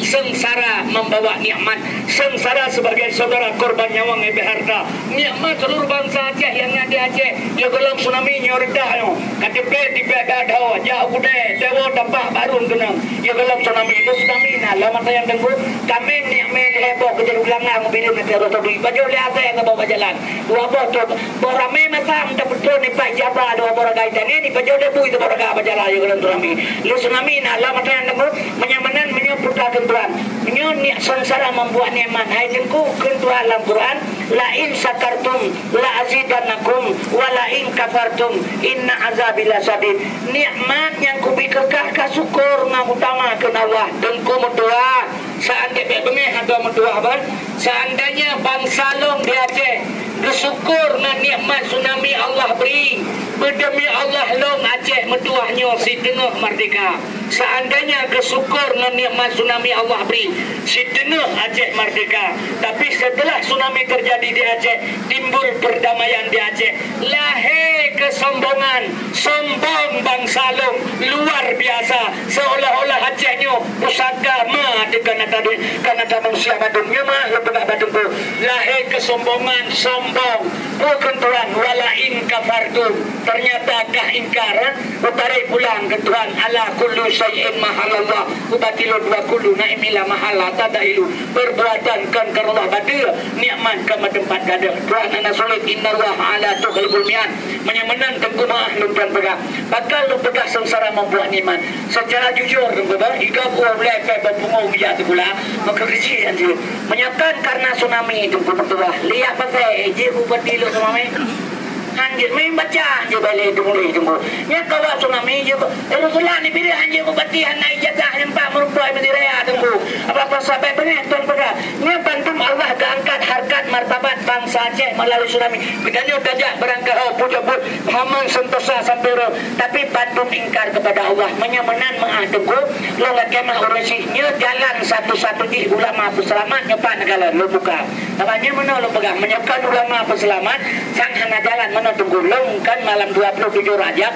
sengsara membawa nikmat sengsara sebagai saudara korban nyawang harta nikmat seluruh bangsa Aceh yang ada di Aceh dia gelam tsunami nyordah KTP tiba-tiba dah jauh budaya dewa dapat baru kena dia gelam tsunami itu tsunami nah lama saya tunggu kami nikmat heboh kejadian ulangan mobil nanti ada tahu baju lihat saya ke bawah jalan dua botol borame macam tak betul ni pak jabah dua borang kaitan ni baju debu itu borang apa jalan dia gelam tsunami lu tsunami nah lama saya tunggu menyamanan putra kentuan nyo ni sengsara membuat nikmat hai tengku kentuan dalam Quran la in syakartum la azidannakum wa la in kafartum inna azabi lasadid. Nikmat yang kubikekah ka syukur ngutamakeun Allah tengku mutua seandainya bengeh ada mutua ban seandainya bangsa long di Aceh bersyukur na nikmat tsunami Allah beri berdemi Allah long Aceh metuahnya si tengah merdeka. Seandainya bersyukur na nikmat tsunami Allah beri si tengah Aceh merdeka, tapi setelah tsunami terjadi di Aceh timbul perdamaian di Aceh, lahir kesombongan, sombong bangsa long luar biasa seolah-olah Acehnya pusaka ma dengan kanata manusia badunya mah lebih badungku lahir kesombongan sombong bukan Tuhan wala in kafartum ternyata kah ingkaran utarai pulang ke Tuhan ala kullu syai'in mahalallah ubatilu wa kullu naimila mahala tadailu perbuatan kan karena badir nikmat kama tempat gada Tuhan ana sulit innallah ala tughibul mian menyemenan tengku maah lumpan pegah bakal lu pegah sengsara membuat nikmat secara jujur tengku bah iga buah boleh pe berbunga biak tu pula maka kerja anjir menyiapkan karena tsunami tengku bertuah lihat pakai je ubatilu tsunami anjir main baca je balik mulai tunggu nya kawa tsunami je Rasulullah ni pilih anjir ubatihan naik jatah empat merupai mendiraya tunggu apa-apa sampai benar tuan pegah nya bantum Allah keangkat harkat martabat bangsa Aceh melalui tsunami bedanya dajak berangkat puja-puj haman sentosa sampai tapi bantum ingkar kepada Allah menyemenan tunggu lo nak kemah urasinya jalan satu-satu di ulama peselamat nyepan negara lo buka namanya mana lo pegang menyiapkan ulama peselamat sang hana jalan mana tunggu long kan malam 27 Rajab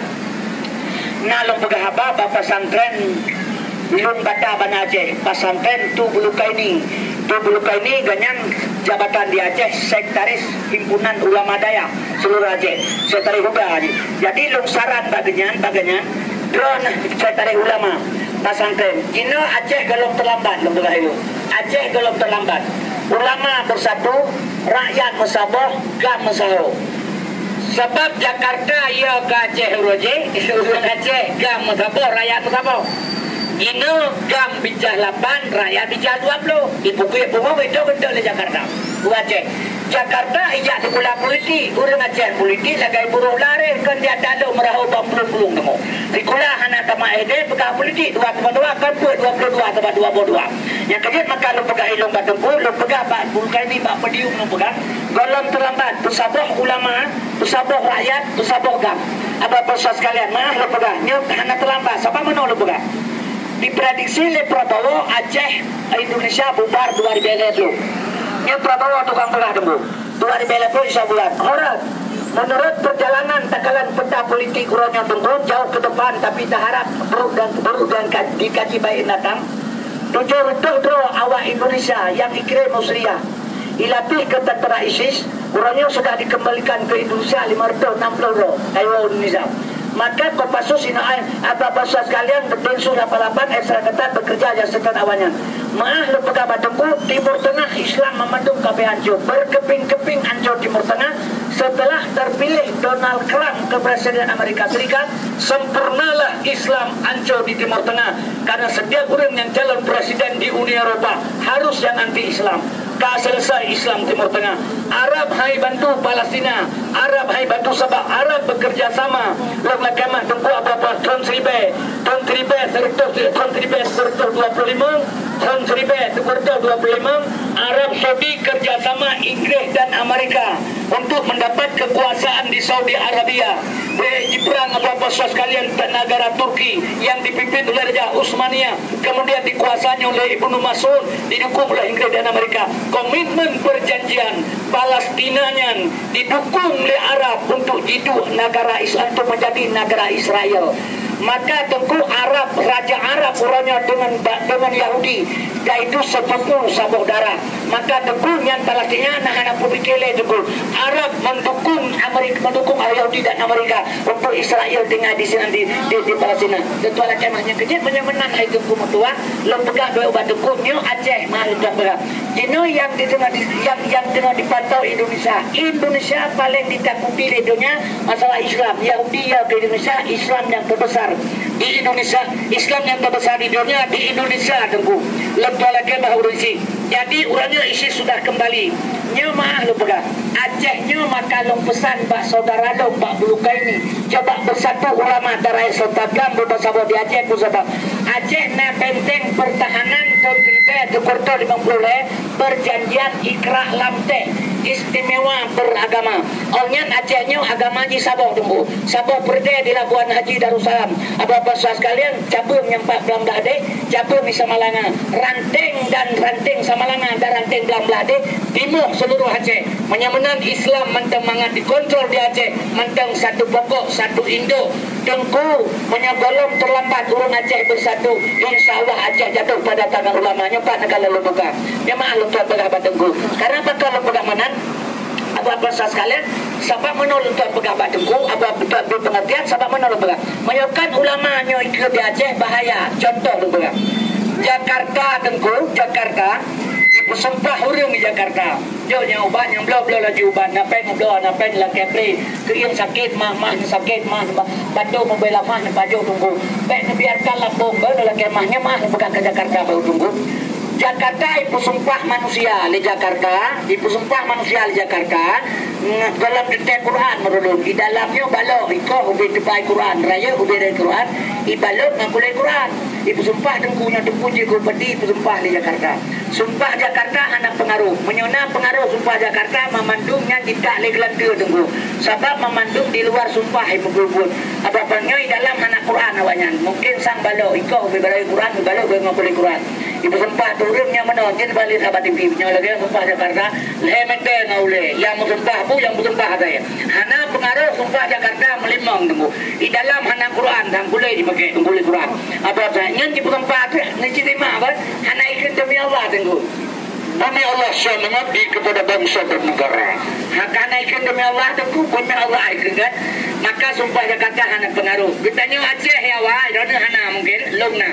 nalong pegang apa bapak santren Lung Bata Bana Aceh pasantren tu bulukaini ganyan jabatan di Aceh sekretaris himpunan ulama daya seluruh Aceh sekretaris juga jadi lung saran baganyan drone sekretaris ulama pasantren ini Aceh galong terlambat lung pegang itu Aceh galong terlambat ulama bersatu rakyat mesabah gam mesaho sebab Jakarta ia ke Aceh Roje Aceh gam mesabah rakyat mesabah ini gam bijah 8 rakyat bijah 20 ibu-ibu itu betul di Jakarta Aceh Jakarta ijak sekolah politik urang Aceh politik lagai buruh lari kan dia dalam merahau bambulung kamu sekolah anak tamak ede pegang politik 2,2 kan 22 tambah 22 yang kejut maka lu pegang ilung batungku lu pegang bak bulkai ni bak pedium lu pegang golong terlambat pesabah ulama pesabah rakyat pesabah gam apa proses sekalian mah lu pegang nyuk anak terlambat siapa mana lu pegang diprediksi oleh Prabowo Aceh Indonesia bubar 2020 ini Prabowo tukang pelah tunggu 2020 bisa bulan orang menurut perjalanan takalan peta politik urangnya tunggu jauh ke depan tapi tak harap buruk dan dikaji baik datang tujuh betul awak Indonesia yang dikirim Musliah dilatih ke tentara ISIS urangnya sudah dikembalikan ke Indonesia 560 roh ayo Indonesia maka Kopassus Inaai apa-apa sekalian berdensus 88 ekstra ketat bekerja aja setan awalnya maah lu pegang batungku Timur Tengah Islam memandung kabeh hancur berkeping-keping hancur Timur Tengah setelah terpilih Donald Trump ke Presiden Amerika Serikat sempurnalah Islam hancur di Timur Tengah karena setiap orang yang calon presiden di Uni Eropa harus yang anti-Islam tak selesai Islam Timur Tengah Arab hai bantu Palestina Arab hai bantu Sabah Arab bekerja sama lalu kemah tunggu apa-apa tahun 1000 serta 25 tahun 1000 25 Arab Saudi kerjasama Inggris dan Amerika untuk mendapat kekuasaan di Saudi Arabia di perang apa-apa sekalian negara Turki yang dipimpin oleh Raja Utsmania kemudian dikuasai oleh Ibnu Mas'ud didukung oleh Inggris dan Amerika komitmen perjanjian Palestinanya didukung oleh Arab untuk hidup negara Islam untuk menjadi negara Israel maka tentu Arab Raja Arab orangnya dengan Yahudi yaitu sepupu saudara maka tentu yang Palestina anak-anak putih kele tentu Arab mendukung Amerika mendukung Yahudi dan Amerika untuk Israel tinggal di sini di Palestina tentu ala kemahnya kejut menyemenan itu kumutua lempegah dua ubat dukunnya Aceh mahal dan berat ini yang tengah dipantau Indonesia paling ditakuti di dunia masalah Islam Yahudi ya ke Indonesia Islam yang terbesar terbesar di Indonesia, Islam yang terbesar di dunia di Indonesia tengku. Lepas lagi bahawa isi. Jadi orangnya isi sudah kembali. Nya mah lu pegang. Acehnya maka long pesan bak saudara dong bak bulukai ini. Coba bersatu ulama darai sotagam bersama di Aceh ku sebab Aceh na benteng pertahanan tahun kita Jakarta 50 perjanjian Ikra Lamte istimewa beragama. Orangnya Acehnya agama di Sabah tunggu. Sabah perde di Labuan Haji Darussalam. Apa-apa sekalian cabung yang 14 ade, cabung di Samalanga, ranting dan ranting Samalanga dan ranting Blambade timur seluruh Aceh. Menyamanan Islam mentang mangat dikontrol di Aceh, mentang satu pokok, satu induk. Tengku menyagolong terlambat urang Aceh bersatu. InsyaAllah Aceh jatuh pada tangan ulamanya Pak negara lembaga. Ya maklum tuan pegabat tengku. Karena bakal lembaga manan apa-apa sekalian sebab menolong tuan pegabat tengku apa-apa berpengertian sebab menolong pegabat. Menyokkan ulamanya ikut di Aceh bahaya. Contoh lembaga Jakarta tengku, Jakarta sempah hurung di Jakarta. Jauh yang ubat yang belum lagi ubat. Napen belum napen lah kepri. Kering sakit mah sakit mah. Batu membela mah baju tunggu. Baik biarkan lambung baru lah kemahnya mah bukan ke Jakarta baru tunggu. Jakarta ibu sumpah manusia di Jakarta, ibu sumpah manusia di Jakarta. Dalam detail Quran merulun di dalamnya balok iko ubi depai Quran raya ubi dari Quran ibalok ngagulai Quran. Ibu sumpah tengkunya terpuji kupedi ibu sumpah di Jakarta. Sumpah Jakarta anak pengaruh menyona pengaruh sumpah Jakarta memandungnya tidak legelan dia tengku. Sebab memandung di luar sumpah ibu gubun. Apa-apanya di dalam anak Quran awalnya. Mungkin sang balok iko ubi balai Quran balok ubi ngagulai Quran. Ibu sumpah turunnya menonjol balik sahabat TV nya lagi sumpah Jakarta lemete ngaule yang sumpah bu yang sumpah saya hana pengaruh sumpah Jakarta melimang tunggu di dalam hana Quran dan boleh dipakai tunggu Quran apa saja di sumpah nanti terima apa hana ikut demi Allah tunggu demi Allah saya mengabdi kepada bangsa dan negara karena ikut demi Allah tunggu demi Allah ikut kan maka sumpah Jakarta hana pengaruh kita nyu Aceh ya wah dona hana mungkin longna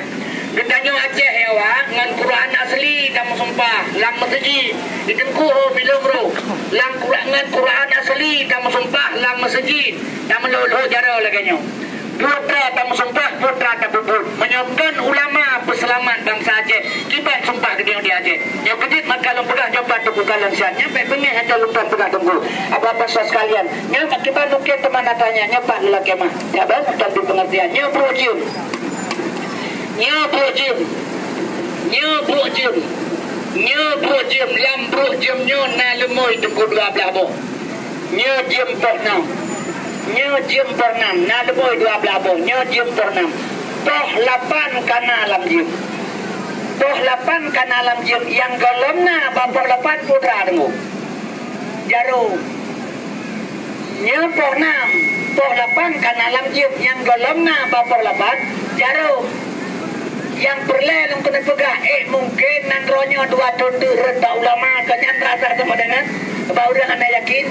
Ditanya Aceh ya wah, ngan Quran asli kamu sumpah, lang masjid. Ditengku bilang bro, lang ngan Quran asli kamu sumpah, lang masjid. Kamu lolo jaro lagi nyo. Putra kamu sumpah, putra tabubut. Menyokkan ulama peselamat bangsa Aceh. Kibat sumpah ke dia Aceh. Yang kedua maka lumpah coba tunggu kalian siapnya. Pengen hanya lumpah pegang tunggu. Apa-apa sekalian. Nyoba kibat mungkin teman tanya, nyoba lelaki mah. Ya bang, tapi pengertian. Nyoba ujian. Nyebuk jem lambruk jem nyo na lemoy tengku dua belah boh jem pernam na lemoy dua belah boh jem pernam toh 8 kana alam jem yang golomna bapor 8 putra dengu jaro pernam toh 8 kana alam jem yang golomna bapor 8 jaro yang berlelong kena pegah mungkin nandronya 2 tahun rendah ulama kanyan rasa sama dengan baru anda yakin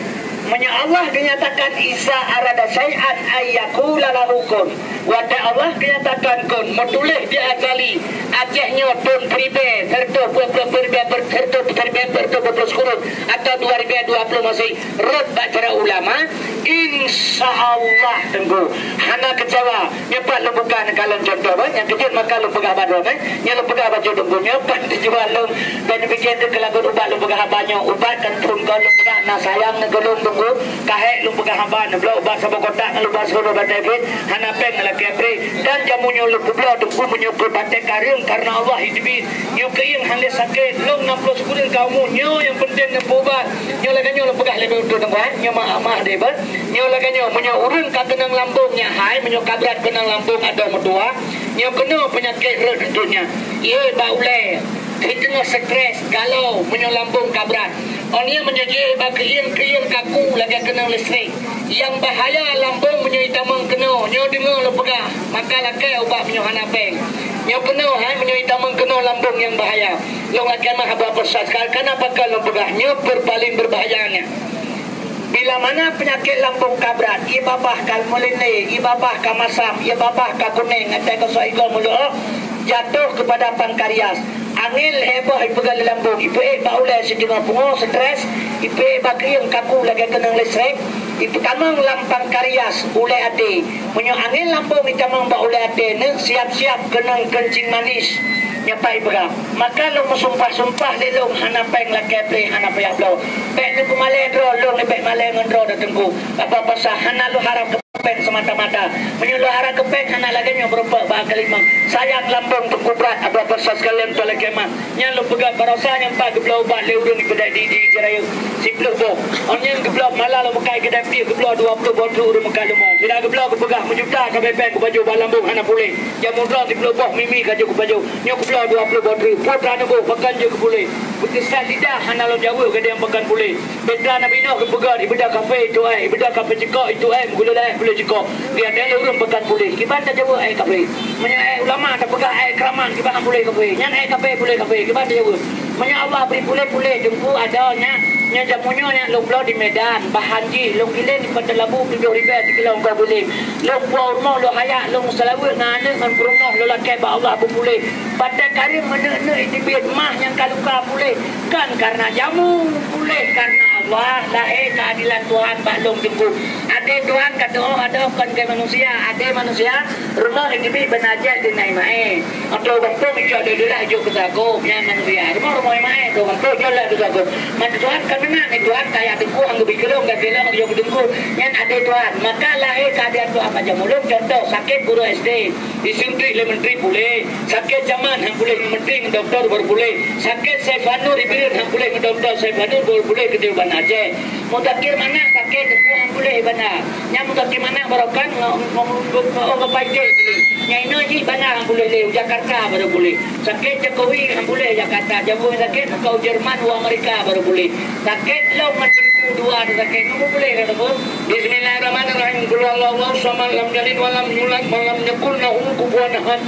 Menya Allah dinyatakan Isa arada syai'an ayyakula lahu kun. Wada Allah dinyatakan kun. Metulis dia azali. Acehnya pun peribe. Serta peribe berturut atau 2020 masih. Rut bacara ulama. Insya Allah tunggu. Hana kecewa. Nyepat lu bukan kalau contoh. Yang kecil maka lu pegah badon. Yang lu pegah baju tunggu. Nyepat dijual lu. Dan bikin tu kelagun ubat lu pegah banyak. Ubat kan pun kau lu pegah. Nah sayang negelung tunggu. Kahek lu pegah hamban. Belau ubat sama kotak. Lu bahas kau batai pun. Hana peng lagi apri. Dan jamunya lu belau tunggu menyukur batai karing. Karena Allah hidupi. Nyu keing hanya sakit. Lu 60 sekurang kamu. Nyu yang penting yang ubat. Nyu lagi nyu lu pegah lebih untuk tunggu. Nyu mah debat. Nyo lagi nyo urun kagenang lambungnya hai menyo kabrat kenang lambung ada mertua nyo kena penyakit roh tentunya ia baule hitungnya stres galau menyo lambung kabrat orangnya menjadi bagian kaku lagi kenang listrik yang bahaya lambung menyo hitamang kena nyo dengar lo pegah maka lagi ubat menyo hanapeng nyo kena hai menyo hitamang kena lambung yang bahaya lo lagi mah apa persat kenapa kalau pegah nyo berpaling berbahayanya. Bila mana penyakit lambung kabrat, ibabah kalmuline, ibabah kamasam, ibabah kakuning, atau kesoigo mulu, jatuh kepada pangkarias. Angin heboh ipegal lambung, ipe baulai sejumlah pungo, stres, ipe bakri yang kaku lagi kenang listrik, Itu kamang lampang karyas ulai ade. Punya angin lampung di kamang ba ulai ade ne siap-siap kenang kencing manis. Nyapai berang. Maka lo sumpah-sumpah le long hanapeng la keple hanapay ablo. Pek ne kumale dro long le pek male ngendro datengku. Apa pasah hana lo harap kepeng semata-mata. Menyuruh harap kepeng hana lagi yang berupa bakal imam. Sayang lambung tukubrat apa pasah sekalian tu lagi mah. Yang lo pegang barosa yang pak geblau bat le urun kedai di jerayu. Sipluh bo. Onyen geblau malah lo mekai kedai pi geblau 20 botol urun mekai lo mau. Tidak geblau kepegah menjuta ke bepeng ke baju balambung hana boleh. Jamu dro di geblau boh mimi kaju ke baju. Nyo geblau 20 botol. Putra ne bo pekan je ke boleh. Berkesan lidah hana lo jauh ke dia pekan boleh. Betra nabi no ke pegang ibadah kafe itu ibadah kafe cekok itu gula dah boleh cekok. Dia ada urun pekan boleh. Kiban dah jauh kafe. Menya ulama dah pegang keraman kiban boleh kafe. Nyan kafe boleh kafe. Kiban dah jauh. Menya Allah beri boleh jengku adanya. Nya jamunya yang loblo di Medan, Bahanji, long gilen di Pada Labu 7 ribu 3 kilo kau boleh. Long rumah lo hayak, long selawat ngane ngan rumah lo lakai ba Allah boleh. Pada karim mana ini biar mah yang kalau kau boleh. Kan karena jamu boleh karena Allah lahir keadilan Tuhan Pak Long jengku. Ada Tuhan kata oh ada kan ke manusia, ada manusia rumah ini bi benajat di nai mae. Atau waktu mikir dia jo ke zago yang manusia. Rumah mae tu waktu jo lah ke zago. Mana Tuhan mana ni Tuhan kaya dengku anggo bikelong dan kelong anggo dengku yang ada Tuhan maka lahir keadaan Tuhan macam mulung contoh sakit guru SD disuntik le menteri boleh sakit zaman hang boleh menteri doktor baru boleh sakit Saifanur ibir hang boleh doktor Saifanur baru boleh ke Dewan Aceh mudakir mana sakit dengku hang boleh benar nya mudakir mana barokan ngomong paide nya ino ji benar hang boleh le Jakarta baru boleh sakit Jokowi hang boleh Jakarta jamu sakit kau Jerman wa Amerika baru boleh sakit lo macam dua sakit kamu boleh kan tu Bismillahirrahmanirrahim qul huwallahu samad lam yalid wa lam yulad wa lam yakul lahu kufuwan ahad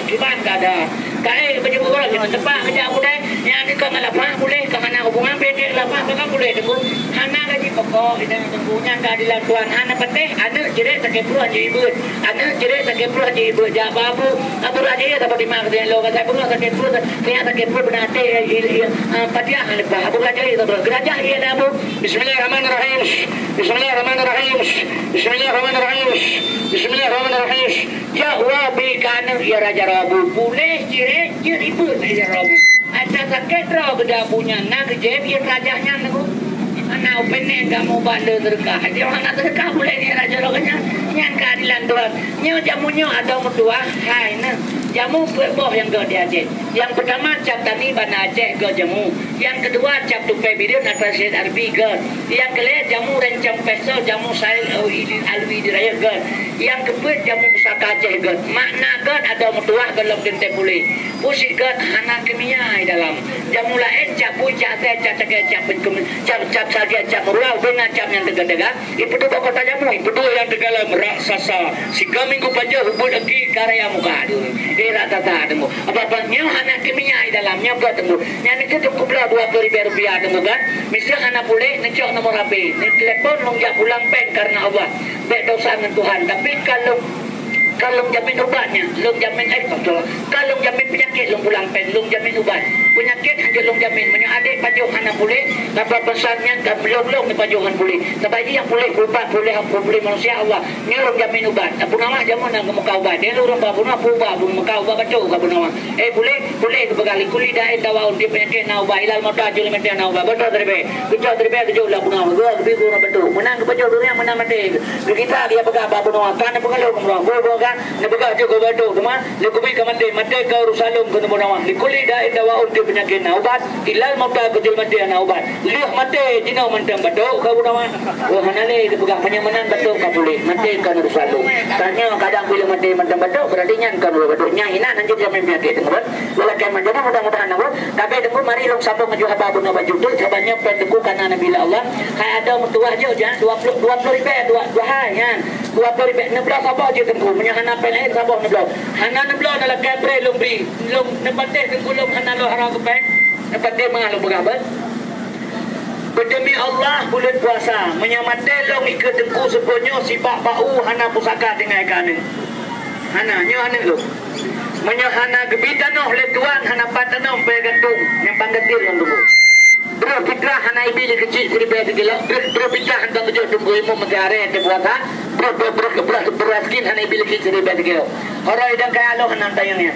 gimana ada kai baju orang kita tepak kerja boleh yang ni kan lapang boleh kan anak hubungan pendek lapang kan boleh tu hana gaji pokok ini punya keadilan Tuhan hana pateh anak jerit sakit perlu haji ibu anak jerit sakit perlu haji ibu ja babu abu raja ya dapat dimak dia lo kata pun sakit perlu dia sakit perlu benate patiah lepas abu raja ya dapat geraja ya abu Bismillahirrahmanirrahim Bismillahirrahmanirrahim Bismillahirrahmanirrahim Bismillahirrahmanirrahim ya wa bi kana ya raja rabu boleh jerit ibu ya rabu ada sakit rabu dah punya nak jerit ya rajanya tu anak pening kamu bandar terkah dia orang nak terkah boleh ni raja roganya yang keadilan Tuhan nya jamunya ada mutua hai na jamu boh yang ke dia Aceh yang pertama cap tani bana Aceh ke jamu yang kedua cap tupai bidir atas Syed Arbi ke yang kelima jamu rencam pesel jamu sail alwi diraya ke yang keempat jamu pusaka Aceh ke makna ke ada mutua dalam dente boleh pusik ke anak kimia dalam jamu lain cap pui cap teh cap cap saja cap mulau dengan cap yang tegak-tegak itu tu kota jamu itu tu yang tegala raksasa si minggu panja hubung lagi karya muka dia tata temu apa nya anak kimia dalamnya buat temu yang itu tu kubla 20 rupiah temu kan misal anak boleh necok nomor HP ni telepon long jak pulang pen karena Allah baik dosa dengan Tuhan tapi kalau jamin ubatnya, long jamin kalau jamin penyakit long pulang pen, long jamin ubat penyakit hanya long jamin. Punya adik pajuh anak boleh, dapat pesannya dan long ni pajuhan boleh. Tapi yang boleh ubat boleh manusia Allah. Ni long jamin ubat. Abu nama jamu nak muka ubat. Dia orang babu nama ubah, muka ubat baca abu nama. Boleh kebegali kuli dah dawa undi penyakit na ubat ilal mata juli mati na ubat. Betul terbe. Betul terbe tu jauh abu nama. Gua lebih gua betul. Menang kebaca dunia menang mati. Kita dia pegang abu nama. Kan pegang lo gua kan nabaga je go bado duma le kubi kamande mate ka rusalum ko nawa likuli da dawa unti penyakit na ubat ilal mata ko jil mate na ubat lih mate dino mandam bado ka nawa oh hanale pegang penyamanan bado ka boleh mate ka rusalum tanya kadang bila mate mandam bado berarti nyan ka bado nya hina nanti jamin penyakit dengar wala kan mandam mudah-mudahan nawa tapi dengar mari long sabo ngajuh babu na baju tu sabanya pendeku kana nabi Allah kai ada mutuah je jangan 20 ribu dua hai kan 20 ribu 16 apa je tengku menyahana lain sabah neblo hana neblo dalam kabre lumbi lum nepate tengkulum hana lo harang kepeng nepate mengalu begabat berdemi Allah bulan puasa menyamate long ikut tengku seponyo sibak bau hana pusaka dengan kanin hana nyo hana lo menyahana gebitanoh le tuan hana patanoh pe gantung yang panggatil yang dulu bro fitrah hana ibili kecil seribu gila berbicara tentang tujuh tunggu imu mencari yang buat ha beraskin hanya biliki seribu gila orang yang kaya lo hanam tayangnya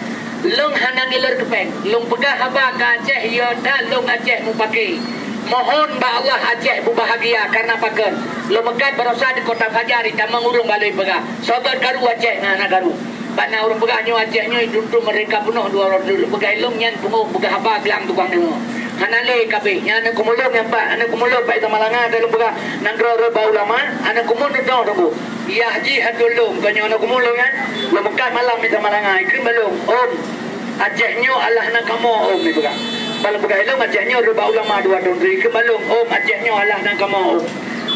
long hanam iler kepeng long pegah haba ke Aceh yoda long Aceh mu pakai mohon ba Allah Aceh bu bahagia karena pakai lo mekat berusaha di kota Fajar kita mengurung balai pegah sobat garu Aceh anak garu Bana orang pegahnya Acehnya itu mereka penuh dua orang dulu pegai long nyan pungu pegah haba bilang tukang demo hanale kabe nyana kumulong yang pak anak kumulong pak tamalanga dalam pegah nangro ba ulama anak kumulong itu tu ya haji hadulung banyak anak kumulong kan lo mekat malam itu tamalanga ikrim belum om Acehnya Allah nak kamu om itu pegah kalau pegah long Acehnya ba ulama dua tahun ikrim belum om Acehnya Allah nak kamu om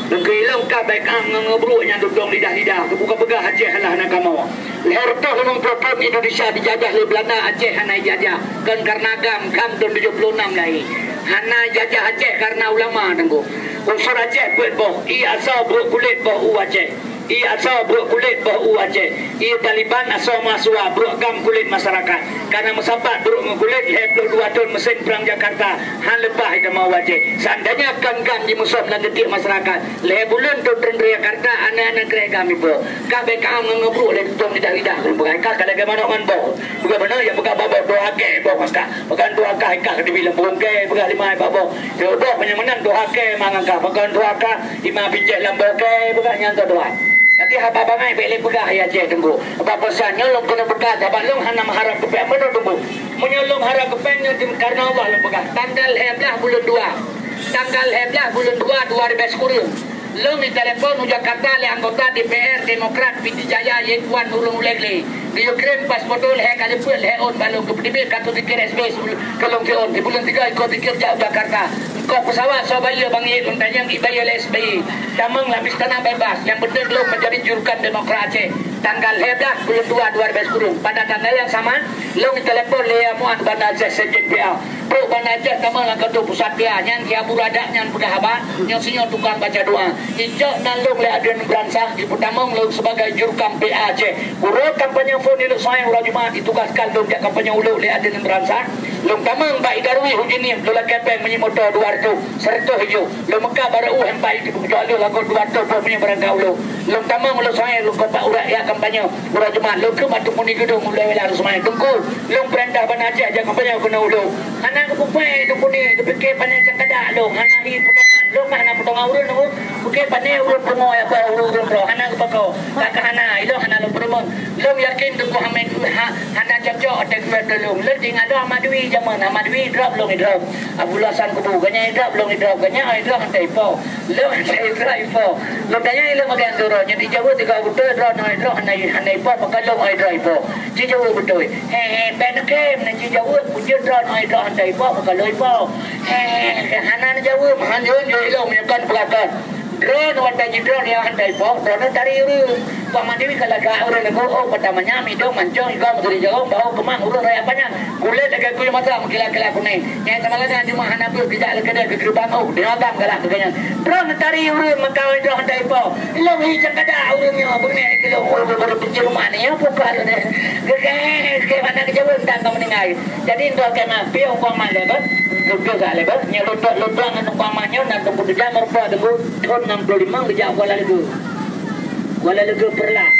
Ngeilong ka baik ang ngebruknya duduk lidah-lidah kebuka pegah Aceh lah nak kamu. Lertoh memang propon Indonesia dijajah oleh Belanda Aceh hanai jajah kan karena agam kam tahun 76 lagi. Hanai jajah Aceh karena ulama tengku. Unsur Aceh buat boh i asal buruk kulit boh Aceh. I asal buruk kulit boh Aceh. I Taliban asal mahasiswa buruk gam kulit masyarakat. Karena mesapat buruk kulit he 22 tahun mesin perang Jakarta han lebah itu mau Aceh. Seandainya gam di musuh dan detik masyarakat. Le bulan tu tendria Jakarta anak-anak kere kami bo. Kabe kam ngebruk le tuang lidah-lidah bukan ka kada gamano man bo. Bukan benar ya bukan babo doa ke bo maka. Bukan doa ka ka di bilang bongke bukan lima babo. Yo bo penyamanan doa ke mangangka bukan doa ka ima bijak lambo ke bukan nyanta doa. Nanti haba bangai bele pegah ya Aceh tunggu. Apa pesan nyolong kena bekat apa long hana mengharap ke pek mana tunggu. Menyolong harap ke pek karena Allah long pegah. Tanggal 11 bulan 2. Tanggal 11 bulan 2 2010. Long di telepon Jakarta le anggota DPR Demokrat Piti Jaya Yekuan Ulung Ulegli. Dia kirim paspor le kali pun le on balong ke PDB kartu tikir SBS kalau ke on di bulan 3 ikut tikir Jakarta. Kau pesawat Surabaya Bang Ye Untanyang Ibaya SBI. Damang lapis tanah bebas yang benar belum menjadi jurukan Demokrat Aceh. Tanggal 11 bulan 2 2010. Pada tanggal yang sama, long telepon le Muan Bandar Aceh Sejak PA. Pro Bandar Aceh tamang lah ketua pusat PA. Yang dia buradak yang sudah haba, yang sinyo tukang baca doa. Ijak nalung le Adrian Beransah di pertamang long sebagai jurukan PA Aceh. Urut kampanye phone ni saya urut Jumaat ditugaskan long jak kampanye ulu le Adrian Beransah. Long tamang Mbak Idarwi Hujinim dola kepeng menyimoto 200 serta hijau. Long Mekah baru hempai di kecuali lagu 200 pun punya barang kaulo. Long tamang ulu saya long kopak urat ya kampanye urut Jumaat. Long ke matu muni gedung mulai wala semai tunggu. Long perintah Bandar Aceh jak kampanye kena ulu. Anak kepupai tu puni kepikir pandai cakadak long. Anak hi potongan. Long nak potongan urun tu. Okey pandai urun promo ya apa urun pro. Anak kepakau. Tak hana ilo hana long promo. Long yakin tu ku hamen hana cocok ada kuat long. Long tinggal ada Amadwi zaman Amadwi drop long drop. Abulasan kubu ganya drop long drop ganya drop hantai po. Long hantai po. Long tanya ilo makan duro jadi jauh 3 betul drop drop hanai po pakai long drop po. Ji jauh betul. Ben kem na ji jauh punya drop hantai po pakai long po. Hana jauh hanjun ilo menyekan belakang. Drone wanda drone yang handai po drone dari uru pamandi kalau ka orang lego oh pertamanya midong mancong juga mesti jauh bawa kemang urun raya banyak kulit dekat kulit mata mengkila-kila kuning yang sama lagi cuma hana pun tidak lekada ke gerbang oh dia abang kalah begini drone dari uru makau drone handai po lo hijau kada urunnya bunyi kilo baru kecil rumah ni apa kalau deh ke mana ke jauh tak kau meninggal jadi untuk kemah pion kau malah juga gak lebar nyelot anu pamanya nak tunggu dia merpa tunggu tahun 65 kerja Kuala Lumpur perlah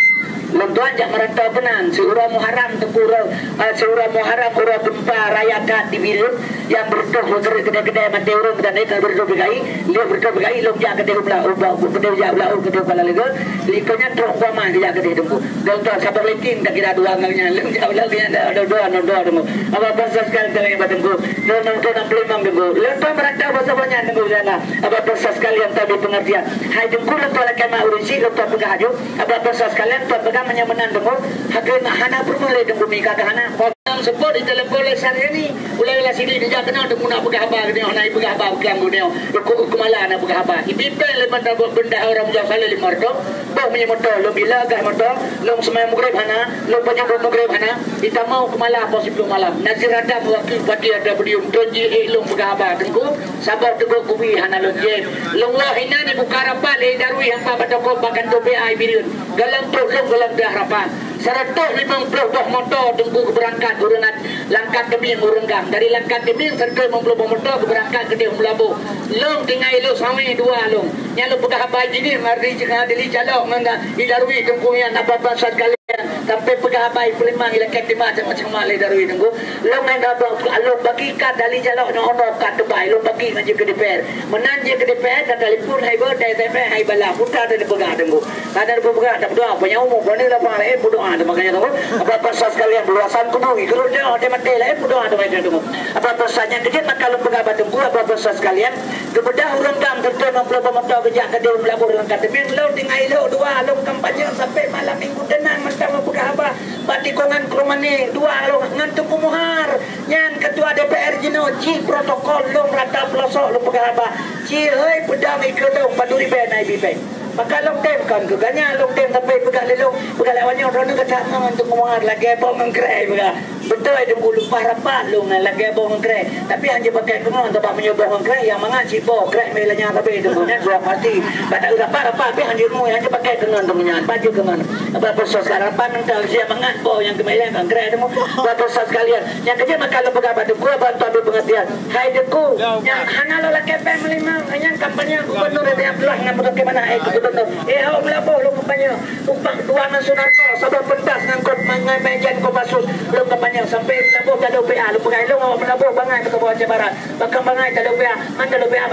Lentuan jak merantau penan Surah Muharram tempura Surah Muharram urah gempa rayakat di Birun yang berdoh kedai-kedai mati urung dan itu berdoh begai dia berdoh begai lom jak kedai belah kedai jak belah kedai Kuala Lumpur likonya teruk kuama dia kedai tunggu dan tu sabar lekin tak kira dua nganya lom jak belah dia ada dua tunggu apa pasal sekali dalam batunggu non 65 tunggu lentuan merantau bahasa banyak tunggu sana apa pasal sekalian tadi pengertian hai tunggu lentuan kema urisi lentuan pegahaju apa pasal sekalian tu menyamanan dengok hakna hana permule dengok mika hana kodam sebut di telepon lesar ini ulai sini dia kenal dengok nak pegah apa dia nak pegah apa kelam dunia ikut kemala nak pegah apa ipipe le benda orang jauh kali 5 motor bah punya motor lo bila gah motor lo semai mugrib hana lo banyak mugrib hana kita mau kemala posibel malam nazir ada waktu pagi ada berium doji lo pegah apa dengok sabar dengok kubi hana lo je lo lah hina ni buka rapal le darui hampa badako bakan dobe ai birun galam pro lo galam dah harapan 150 buah motor tunggu berangkat urang Langkat Keming urenggang dari Langkat Keming 150 buah motor berangkat ke Deung Labu long tinggal lu sawi dua long nya lu pegah habai ini mari jangan dili calok mangga idarwi tunggunya apa-apa sekalian sampai pegah habai pelimang ilakat di macam malai darwi tunggu long main apa lu bagi kat dali calok no kat tebai lu bagi maju ke DPR menanji ke DPR dan telefon hai ber DPR hai bala putar dari pegah tunggu kadar pegah tak doa punya umum boleh lah pak berdoa makanya tunggu apa-apa sekalian belasan kudu kalau dia ada mati lah berdoa macam tunggu apa-apa saja kerja kalau pegah tunggu apa-apa sekalian kebedah urang kam tertentu 60 motor kerja ke Deung Labu urang kata min lo tinggal lo dua lo kampanye sampai malam minggu tenang mentang pegah apa batikongan ke rumah ni dua lo ngantuk kumuhar nyan ketua DPR jino ji protokol lo rata pelosok lo pegah apa ji hei pedang ikelong paduri ben ai bipe maka long tem kan ke ganya long tem sampai pegah lelong pegah lawannya orang nak kata ngantuk kumuhar lagi apa mengkrai pegah betul ada bulu parapat lo lagi apa mengkrai tapi hanya pakai kenal tempat menyebab mengkrai yang mengaci bo krai melanya tapi itu punya dua pasti pada udah parapat tapi hanya mu hanya pakai kenal temennya baju kenal apa proses harapan entah siapa mengat bo yang kemelang mengkrai itu apa proses kalian yang kerja maka lo pegah batu gua bantu ambil pengertian hai deku yang hana lo lagi pemelima yang kampanye gubernur dia belah dengan ke mana gubernur ho melapo lo kampanye upah dua nasional ko sabab pentas ngangkut mengamejan ko pasus lo kampanye sampai melapo kalau PA lo pegah lo mau melapo bangai ke bawah Barat bakang bangai kalau PA anda lo PA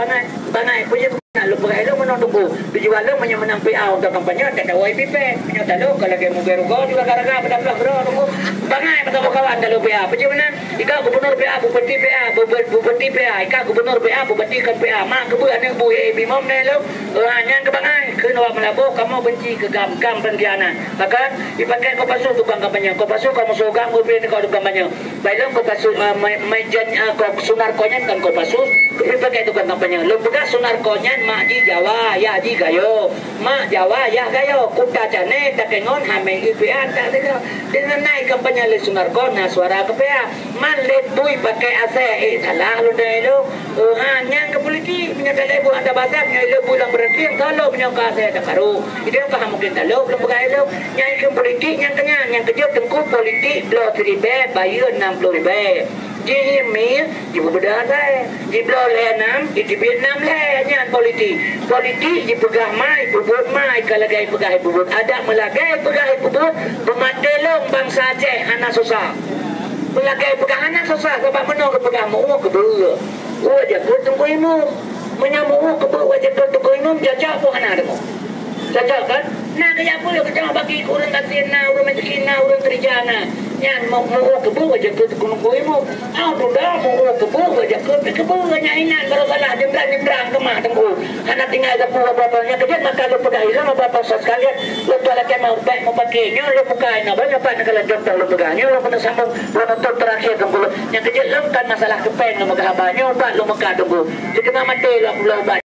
bangai punya lo pegah lo menunggu dijual lo menang PA untuk kampanye tak ada YPP punya talo kalau ke mugerugo juga gara-gara pada bro nunggu bangai pada kawan kalau PA punya mana ika gubernur PA bupati PA bupati PA ika gubernur PA bupati kan PA mak kebuan yang bu bimom ne lo hanya ke bangai ke nawak melapo kamu benci ke gam pengkhianat maka dipakai ko pasu tukang kampanye ko pasu kamu sogam ubin ko kampanye bailong ko pasu majan ko sunar konyen kan ko pasu dipakai tukang kampanye lo begas sunar konyen mak ji Jawa ya ji gayo mak Jawa ya gayo kuda jane takengon hame IPA tak ada dengan naik kampanye le sunar kona suara ke PA man let bui pakai ase salah lo deh lo hanya ke politik punya telebu ada batak nyai lo bulan berarti yang kalau punya kase ada baru itu yang paham mungkin kalau belum pakai lo nyai ke politik yang kenyang yang kerja tengku politik lo 3 bayar 60 Jihimi, ibu berdaya, ibu lenam, ibu Vietnam lehnya politik dipegah mai, bubut mai, kalau gay pegah bubut ada melagai pegah bubut, pemandelong bangsa Aceh anak susah, melagai pegah anak susah, sebab menol pegah mau keburu, wajah tunggu imum, menyamu keburu wajah tunggu imum, jajah pun anak demo. Cocok kan? Nah kaya apa yang kita bagi kurang katin na, urang miskin na, urang kerja na. Yan mau kebu aja ke gunung kuimu. Tuh dah mau kebu aja ke kebu nyaingan baru salah jembrang kemah tengku. Karena tinggal ke apa-apanya kerja maka lu pegai sama bapak sekalian. Lu tuh lagi mau pakainya lu bukain apa apa kalau contoh lu pegahnya lu pernah sambung penutup terakhir tengku. Yang kerja lu kan masalah kepen lu megah banyak obat lu megah tengku. Jadi mama teh lu